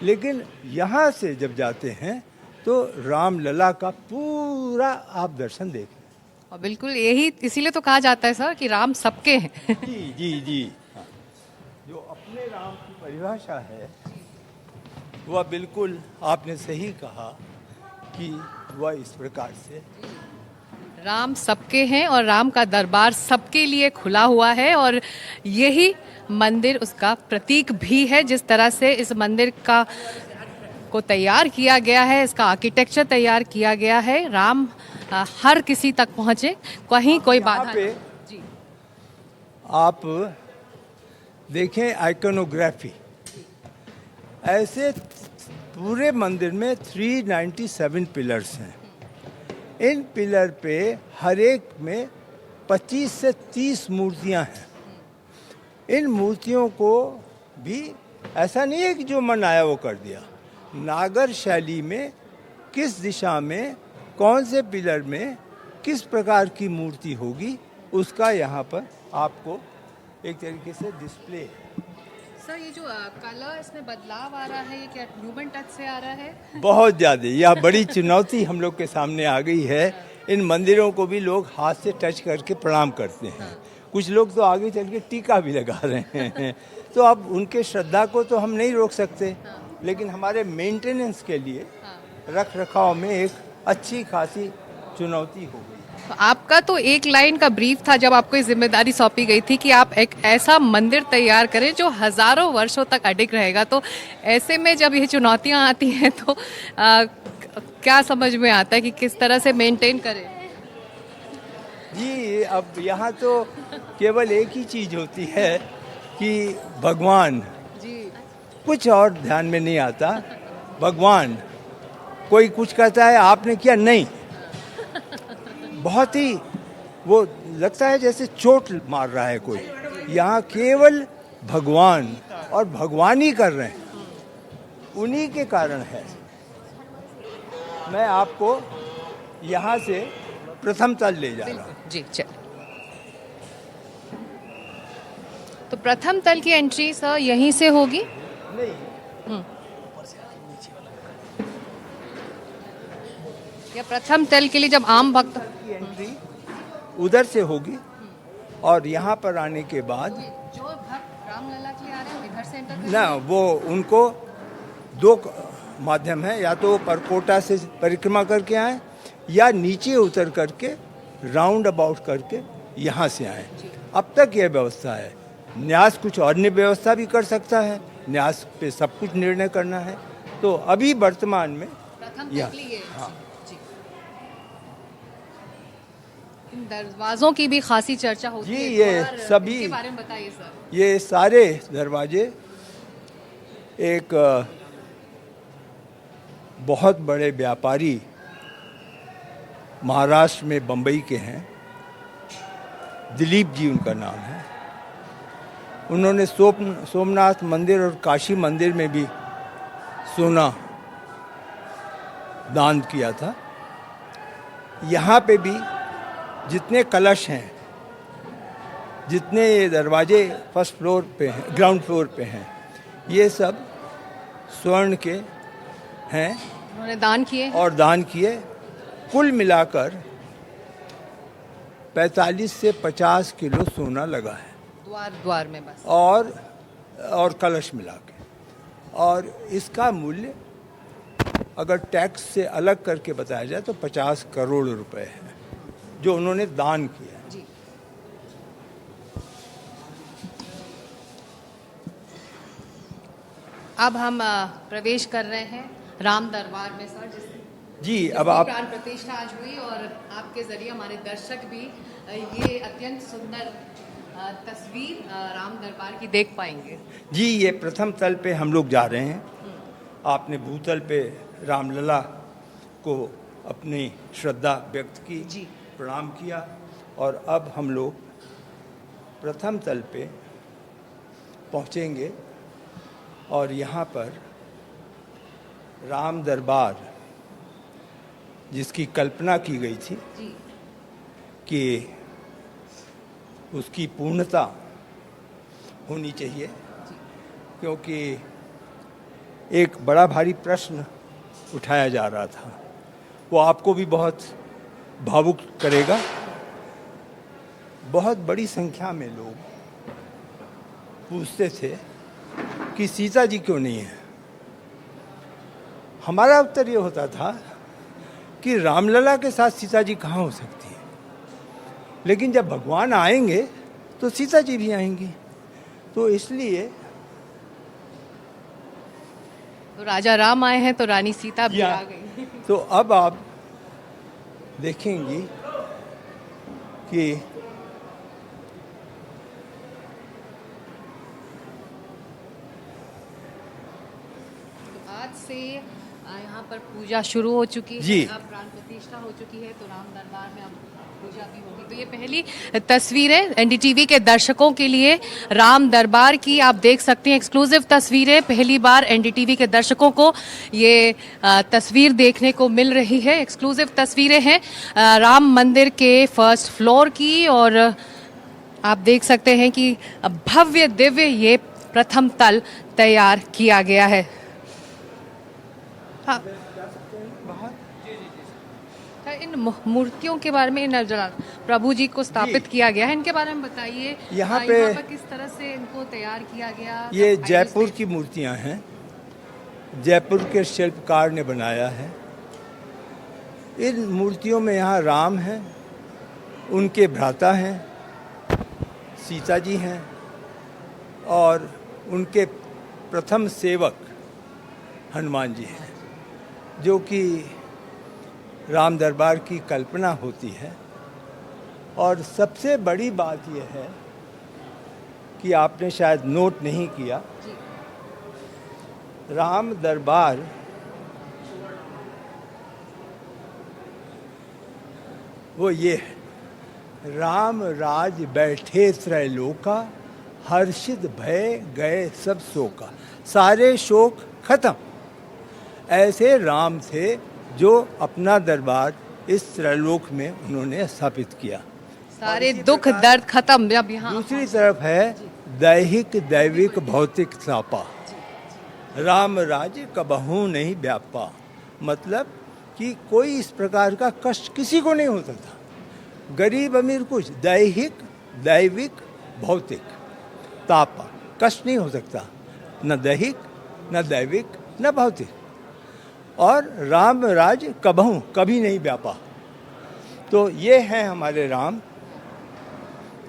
लेकिन यहाँ से जब जाते हैं तो रामलला का पूरा आप दर्शन देख लें। और बिल्कुल यही, इसीलिए तो कहा जाता है सर कि राम सबके हैं। जी जी जी हाँ। जो अपने राम की परिभाषा है वह बिल्कुल आपने सही कहा कि वह इस प्रकार से राम सबके हैं और राम का दरबार सबके लिए खुला हुआ है और यही मंदिर उसका प्रतीक भी है। जिस तरह से इस मंदिर को तैयार किया गया है, इसका आर्किटेक्चर तैयार किया गया है, राम हर किसी तक पहुंचे, कहीं कोई बाधा यहाँ पे नहीं। जी आप देखें आइकोनोग्राफी, ऐसे पूरे मंदिर में 397 पिलर्स हैं। इन पिलर पे हर एक में 25 से 30 मूर्तियां हैं। इन मूर्तियों को भी ऐसा नहीं है कि जो मन आया वो कर दिया। नागर शैली में किस दिशा में कौन से पिलर में किस प्रकार की मूर्ति होगी, उसका यहाँ पर आपको एक तरीके से डिस्प्ले। सर, ये जो कलर इसमें बदलाव आ रहा है, ये क्या ह्यूमन टच से आ रहा है? बहुत ज़्यादा यह बड़ी चुनौती हम लोग के सामने आ गई है। इन मंदिरों को भी लोग हाथ से टच करके प्रणाम करते हैं। कुछ लोग तो आगे चल के टीका भी लगा रहे हैं। तो अब उनके श्रद्धा को तो हम नहीं रोक सकते, लेकिन हमारे मेंटेनेंस के लिए रख रखाव में एक अच्छी खासी चुनौती हो गई। तो आपका तो एक लाइन का ब्रीफ था जब आपको ये जिम्मेदारी सौंपी गई थी कि आप एक ऐसा मंदिर तैयार करें जो हजारों वर्षों तक अडिग रहेगा। तो ऐसे में जब ये चुनौतियां आती हैं तो क्या समझ में आता है कि किस तरह से मेंटेन करें? जी, अब यहाँ तो केवल एक ही चीज़ होती है कि भगवान, जी कुछ और ध्यान में नहीं आता। भगवान, कोई कुछ कहता है आपने किया नहीं, बहुत ही वो लगता है जैसे चोट मार रहा है कोई। यहाँ केवल भगवान और भगवान ही कर रहे हैं, उन्हीं के कारण है। मैं आपको यहाँ से प्रथम तल ले जा रहा हूँ। जी चल। तो प्रथम तल की एंट्री सर यहीं से होगी? नहीं, या प्रथम तल के लिए जब आम भक्त की एंट्री उधर से होगी और यहाँ पर आने के बाद जो भक्त रामलला के लिए आ रहे हैं इधर से एंटर ना, वो उनको दो माध्यम है, या तो वो परकोटा से परिक्रमा करके आए या नीचे उतर करके राउंड अबाउट करके यहाँ से आए। अब तक यह व्यवस्था है। न्यास कुछ अन्य व्यवस्था भी कर सकता है, न्यास पे सब कुछ निर्णय करना है। तो अभी वर्तमान में प्रथम या- तक लिए हाँ। जी। इन दरवाजों की भी खासी चर्चा होती जी, है। ये और सभी- इनके बारे में बताइए सर। ये सारे दरवाजे एक बहुत बड़े व्यापारी महाराष्ट्र में बम्बई के हैं, दिलीप जी उनका नाम है। उन्होंने सोमनाथ मंदिर और काशी मंदिर में भी सोना दान किया था। यहाँ पे भी जितने कलश हैं, जितने ये दरवाजे फर्स्ट फ्लोर पे हैं, ग्राउंड फ्लोर पे हैं, ये सब स्वर्ण के हैं उन्होंने दान किए हैं। और दान किए। कुल मिलाकर 45 से 50 किलो सोना लगा है, द्वार द्वार में बस। और कलश मिला के। और इसका मूल्य अगर टैक्स से अलग करके बताया जाए तो 50 करोड़ रुपए है जो उन्होंने दान किया। जी। अब हम प्रवेश कर रहे हैं राम दरबार में सर, जी, अब जिसकी आप प्राण प्रतिष्ठा आज हुई और आपके जरिए हमारे दर्शक भी ये अत्यंत सुंदर तस्वीर राम दरबार की देख पाएंगे। जी, ये प्रथम तल पे हम लोग जा रहे हैं। आपने भूतल पे रामलला को अपनी श्रद्धा व्यक्त की, जी। प्रणाम किया, और अब हम लोग प्रथम तल पे पहुंचेंगे और यहाँ पर राम दरबार जिसकी कल्पना की गई थी जी। कि उसकी पूर्णता होनी चाहिए, क्योंकि एक बड़ा भारी प्रश्न उठाया जा रहा था, वो आपको भी बहुत भावुक करेगा। बहुत बड़ी संख्या में लोग पूछते थे कि सीता जी क्यों नहीं है। हमारा उत्तर ये होता था कि रामलला के साथ सीता जी कहाँ हो सकती है। लेकिन जब भगवान आएंगे तो सीता जी भी आएंगी, तो इसलिए तो राजा राम आए हैं तो रानी सीता भी या- आ गई। तो अब आप देखेंगी कि आज से यहाँ पर पूजा शुरू हो चुकी है। जी। अब प्राण प्रतिष्ठा हो चुकी है, तो राम दरबार में अब पूजा भी होगी। तो ये पहली तस्वीरें एनडीटीवी के दर्शकों के लिए राम दरबार की आप देख सकते हैं, एक्सक्लूसिव तस्वीरें। पहली बार एनडीटीवी के दर्शकों को ये तस्वीर देखने को मिल रही है। एक्सक्लूसिव तस्वीरें हैं राम मंदिर के फर्स्ट फ्लोर की, और आप देख सकते हैं कि भव्य दिव्य ये प्रथम तल तैयार किया गया है। हाँ, इन मूर्तियों के बारे में, इन जरा प्रभु जी को स्थापित जी। किया गया है, इनके बारे में बताइए। यहाँ पे किस तरह से इनको तैयार किया गया? ये सब जयपुर आइडिया की मूर्तियां हैं, जयपुर के शिल्पकार ने बनाया है। इन मूर्तियों में यहाँ राम हैं, उनके भ्राता हैं, सीता जी हैं, और उनके प्रथम सेवक हनुमान जी हैं, जो कि राम दरबार की कल्पना होती है। और सबसे बड़ी बात यह है कि आपने शायद नोट नहीं किया, राम दरबार वो ये है, राम राज बैठे त्रैलोका, हर्षित भय गए सब शोका। सारे शोक खत्म। ऐसे राम थे जो अपना दरबार इस त्रैलोक में उन्होंने स्थापित किया। सारे दुख दर्द खत्म जब यहाँ। दूसरी तरफ है दैहिक दैविक भौतिक सापा, राम राज्य कबहू नहीं व्यापा। मतलब कि कोई इस प्रकार का कष्ट किसी को नहीं हो सकता, गरीब अमीर कुछ, दैहिक दैविक भौतिक तापा कष्ट नहीं हो सकता, न दैहिक न दैविक न भौतिक। और राम राज्य कबहू कभी नहीं व्यापा। तो ये हैं हमारे राम,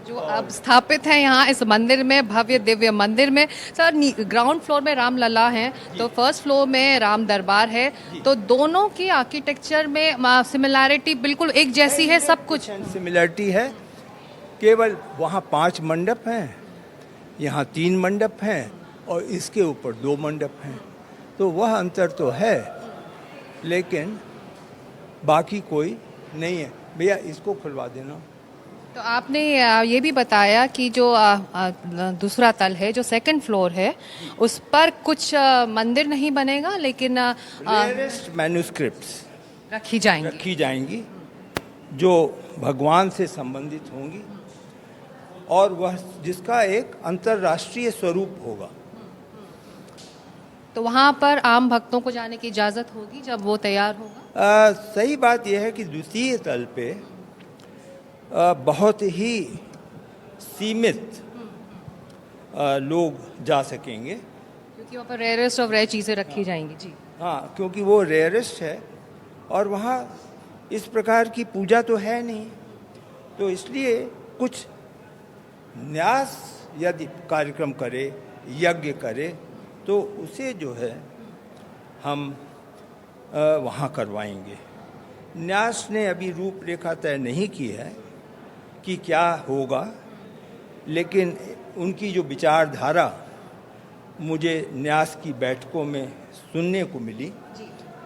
जो अब स्थापित है यहाँ इस मंदिर में, भव्य दिव्य मंदिर में। सर, ग्राउंड फ्लोर में राम लला हैं, तो फर्स्ट फ्लोर में राम दरबार है, तो दोनों की आर्किटेक्चर में सिमिलैरिटी बिल्कुल एक जैसी है, सब कुछ सिमिलरिटी है। केवल वहाँ 5 मंडप हैं, यहाँ 3 मंडप हैं, और इसके ऊपर 2 मंडप हैं। तो वह अंतर तो है, लेकिन बाकी कोई नहीं है। भैया इसको खुलवा देना। तो आपने ये भी बताया कि जो दूसरा तल है, जो सेकंड फ्लोर है, उस पर कुछ मंदिर नहीं बनेगा, लेकिन रेयरेस्ट मैन्युस्क्रिप्ट्स रखी जाएंगी। रखी जाएंगी जो भगवान से संबंधित होंगी, और वह जिसका एक अंतर्राष्ट्रीय स्वरूप होगा। तो वहाँ पर आम भक्तों को जाने की इजाज़त होगी जब वो तैयार होगा? सही बात यह है कि द्वितीय तल पे बहुत ही सीमित लोग जा सकेंगे, क्योंकि वहाँ पर रेयरेस्ट ऑफ रेयर चीज़ें रखी जाएंगी। जी हाँ, क्योंकि वो रेयरेस्ट है, और वहाँ इस प्रकार की पूजा तो है नहीं, तो इसलिए कुछ न्यास यदि कार्यक्रम करे, यज्ञ करे, तो उसे जो है हम वहाँ करवाएंगे। न्यास ने अभी रूपरेखा तय नहीं की है कि क्या होगा, लेकिन उनकी जो विचारधारा मुझे न्यास की बैठकों में सुनने को मिली,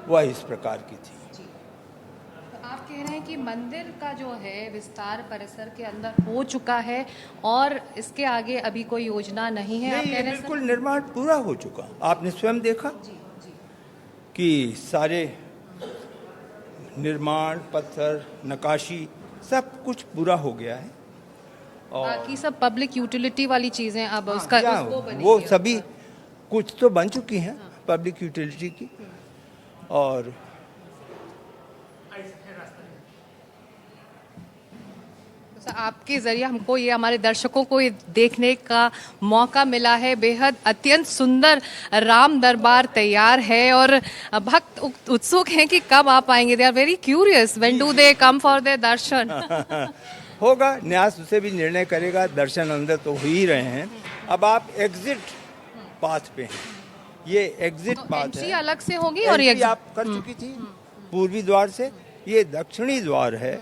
वह इस प्रकार की थी। तो आप कह रहे हैं कि मंदिर का जो है विस्तार परिसर के अंदर हो चुका है, और इसके आगे अभी कोई योजना नहीं है? आप नहीं, कह ये रहे हैं बिल्कुल निर्माण पूरा हो चुका। आपने स्वयं देखा कि सारे निर्माण, पत्थर, नकाशी सब कुछ पूरा हो गया है। और बाकी सब पब्लिक यूटिलिटी वाली चीज़ें अब उसका क्या उसको वो बनेगी। सभी कुछ तो बन चुकी हैं पब्लिक यूटिलिटी की। और तो आपके जरिए हमको ये, हमारे दर्शकों को ये देखने का मौका मिला है। बेहद अत्यंत सुंदर राम दरबार तैयार है, और भक्त उत्सुक हैं कि कब आप आएंगे। They are very curious, when do they come for their darshan. होगा, न्यास उसे भी निर्णय करेगा। दर्शन अंदर तो हो ही रहे हैं। अब आप एग्जिट पाथ पे हैं, ये एग्जिट पाथ एंट्री है। अलग से होगी और ये एंट्री आप कर चुकी थी पूर्वी द्वार से, ये दक्षिणी द्वार है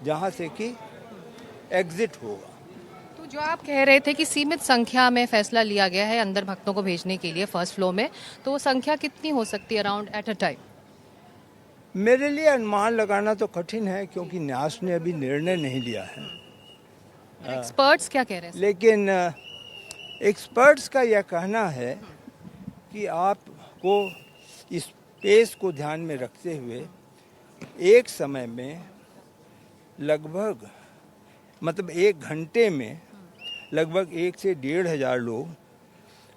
जहाँ से कि एग्जिट होगा। तो जो आप कह रहे थे कि सीमित संख्या में फैसला लिया गया है अंदर भक्तों को भेजने के लिए फर्स्ट फ्लोर में, तो वो संख्या कितनी हो सकती है अराउंड एट अ टाइम? मेरे लिए अनुमान लगाना तो कठिन है क्योंकि न्यास ने अभी निर्णय नहीं लिया है। एक्सपर्ट्स क्या कह रहे हैं? लेकिन एक्सपर्ट्स का यह कहना है कि आपको इस स्पेस को ध्यान में रखते हुए एक समय में लगभग मतलब 1 घंटे में लगभग 1 से 1,500 लोग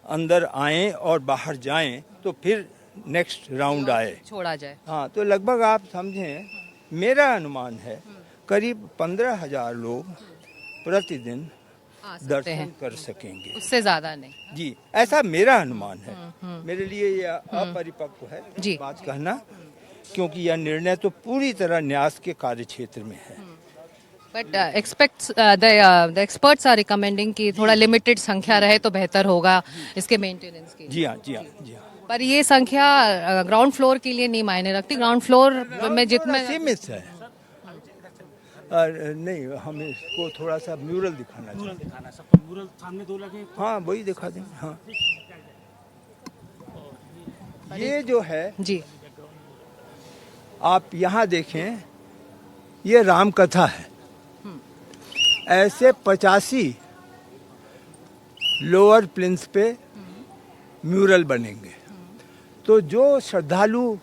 अंदर आएं और बाहर जाएं तो फिर नेक्स्ट राउंड आए। छोड़ा जाए। हाँ, तो लगभग आप समझें, मेरा अनुमान है करीब 15,000 लोग प्रतिदिन आ सकते दर्शन हैं, कर सकेंगे। उससे ज्यादा नहीं। जी, ऐसा मेरा अनुमान है। मेरे लिए यह अपरिपक्व है जी। बात कहना, क्योंकि यह निर्णय तो पूरी तरह न्यास के कार्यक्षेत्र में है। But the experts are recommending कि थोड़ा लिमिटेड संख्या रहे तो बेहतर होगा इसके मेंटेनेंस के लिए। जी हाँ, जी हाँ, जी हाँ। पर ये संख्या ग्राउंड फ्लोर के लिए नहीं मायने रखती। ग्राउंड फ्लोर में जितने सीमित है। और नहीं, हम इसको थोड़ा सा म्यूरल दिखाना चाहिए। म्यूरल दिखाना है सबको, म्यूरल सामने 2 लगे। हाँ, वही दिखा दें। हाँ, ये जो है जी आप यहाँ देखें, ये राम कथा है। ऐसे 85 लोअर प्लिंस पे म्यूरल बनेंगे। तो जो श्रद्धालु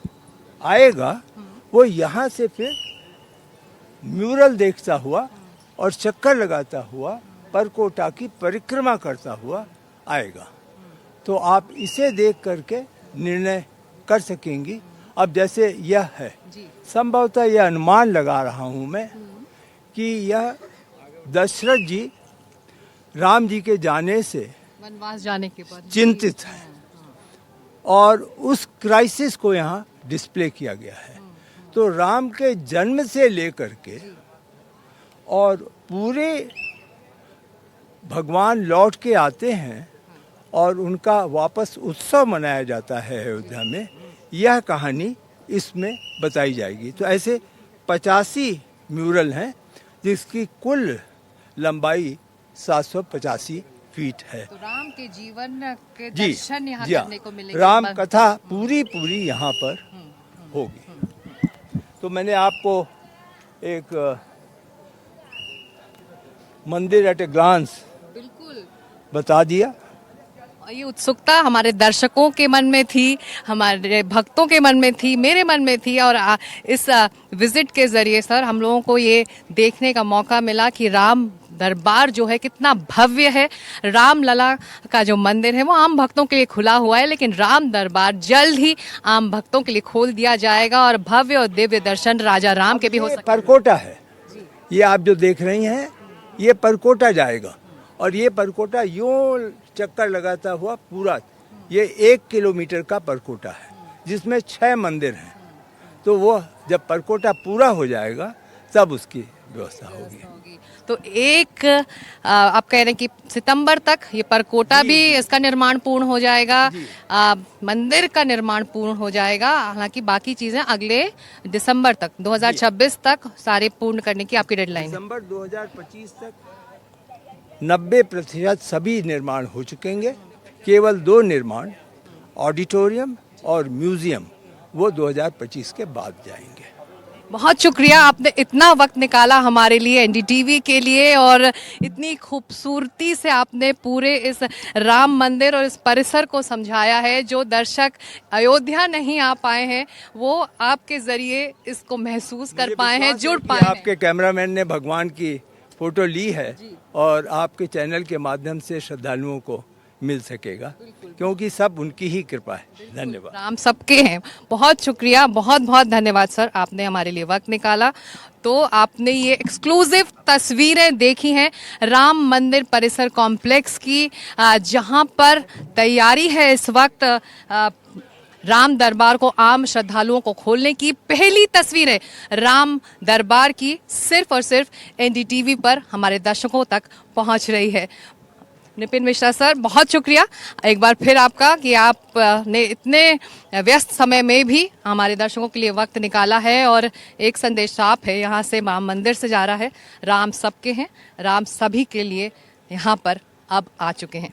आएगा वो यहाँ से फिर म्यूरल देखता हुआ और चक्कर लगाता हुआ परकोटा की परिक्रमा करता हुआ आएगा। तो आप इसे देख करके निर्णय कर सकेंगी। अब जैसे यह है, संभवतः यह अनुमान लगा रहा हूँ मैं कि यह दशरथ जी राम जी के जाने से वनवास जाने के बाद चिंतित है और उस क्राइसिस को यहाँ डिस्प्ले किया गया है। तो राम के जन्म से लेकर के और पूरे भगवान लौट के आते हैं और उनका वापस उत्सव मनाया जाता है अयोध्या में, यह कहानी इसमें बताई जाएगी। तो ऐसे 85 म्यूरल हैं जिसकी कुल लंबाई 785 फीट है। तो राम के जीवन के जी, दर्शन यहाँ जी हाँ। करने को मिलेंगे। राम कथा पूरी यहाँ पर होगी। तो मैंने आपको एक मंदिर एट ए ग्लांस बिल्कुल बता दिया। ये उत्सुकता हमारे दर्शकों के मन में थी, हमारे भक्तों के मन में थी, मेरे मन में थी और इस विजिट के जरिए सर हम लोगों को ये देखने का मौका मिला कि राम दरबार जो है कितना भव्य है। रामलला का जो मंदिर है वो आम भक्तों के लिए खुला हुआ है, लेकिन राम दरबार जल्द ही आम भक्तों के लिए खोल दिया जाएगा और भव्य और दिव्य दर्शन राजा राम के भी हो सकते हैं। परकोटा है, ये आप जो देख रही हैं, ये परकोटा जाएगा और ये परकोटा यूं चक्कर लगाता हुआ पूरा, ये 1 किलोमीटर का परकोटा है जिसमें 6 मंदिर हैं। तो वो जब परकोटा पूरा हो जाएगा तब उसकी व्यवस्था होगी। तो एक आप कह रहे हैं कि सितंबर तक ये परकोटा भी इसका निर्माण पूर्ण हो जाएगा, मंदिर का निर्माण पूर्ण हो जाएगा। हालांकि बाकी चीजें अगले दिसंबर तक 2026 तक सारे पूर्ण करने की आपकी डेडलाइन है। दिसंबर 2025 तक 90% सभी निर्माण हो चुकेंगे। केवल 2 निर्माण, ऑडिटोरियम और म्यूजियम, वो 2025 के बाद जाएंगे। बहुत शुक्रिया, आपने इतना वक्त निकाला हमारे लिए, एनडीटीवी के लिए, और इतनी खूबसूरती से आपने पूरे इस राम मंदिर और इस परिसर को समझाया है। जो दर्शक अयोध्या नहीं आ पाए हैं वो आपके जरिए इसको महसूस कर पाए हैं, जुड़ पाए हैं। आपके कैमरामैन ने भगवान की फोटो ली है और आपके चैनल के माध्यम से श्रद्धालुओं को मिल सकेगा, क्योंकि सब उनकी ही कृपा है। धन्यवाद। राम सबके हैं। बहुत शुक्रिया, बहुत बहुत धन्यवाद सर, आपने हमारे लिए वक्त निकाला। तो आपने ये एक्सक्लूसिव तस्वीरें देखी हैं राम मंदिर परिसर कॉम्प्लेक्स की, जहां पर तैयारी है इस वक्त राम दरबार को आम श्रद्धालुओं को खोलने की पहली तस्वीरें राम दरबार की सिर्फ और सिर्फ एनडीटीवी पर हमारे दर्शकों तक पहुंच रही है। नितिन मिश्रा सर, बहुत शुक्रिया एक बार फिर आपका कि आप ने इतने व्यस्त समय में भी हमारे दर्शकों के लिए वक्त निकाला है और एक संदेश साफ है, यहाँ से राम मंदिर से जा रहा है, राम सबके हैं, राम सभी के लिए यहाँ पर अब आ चुके हैं।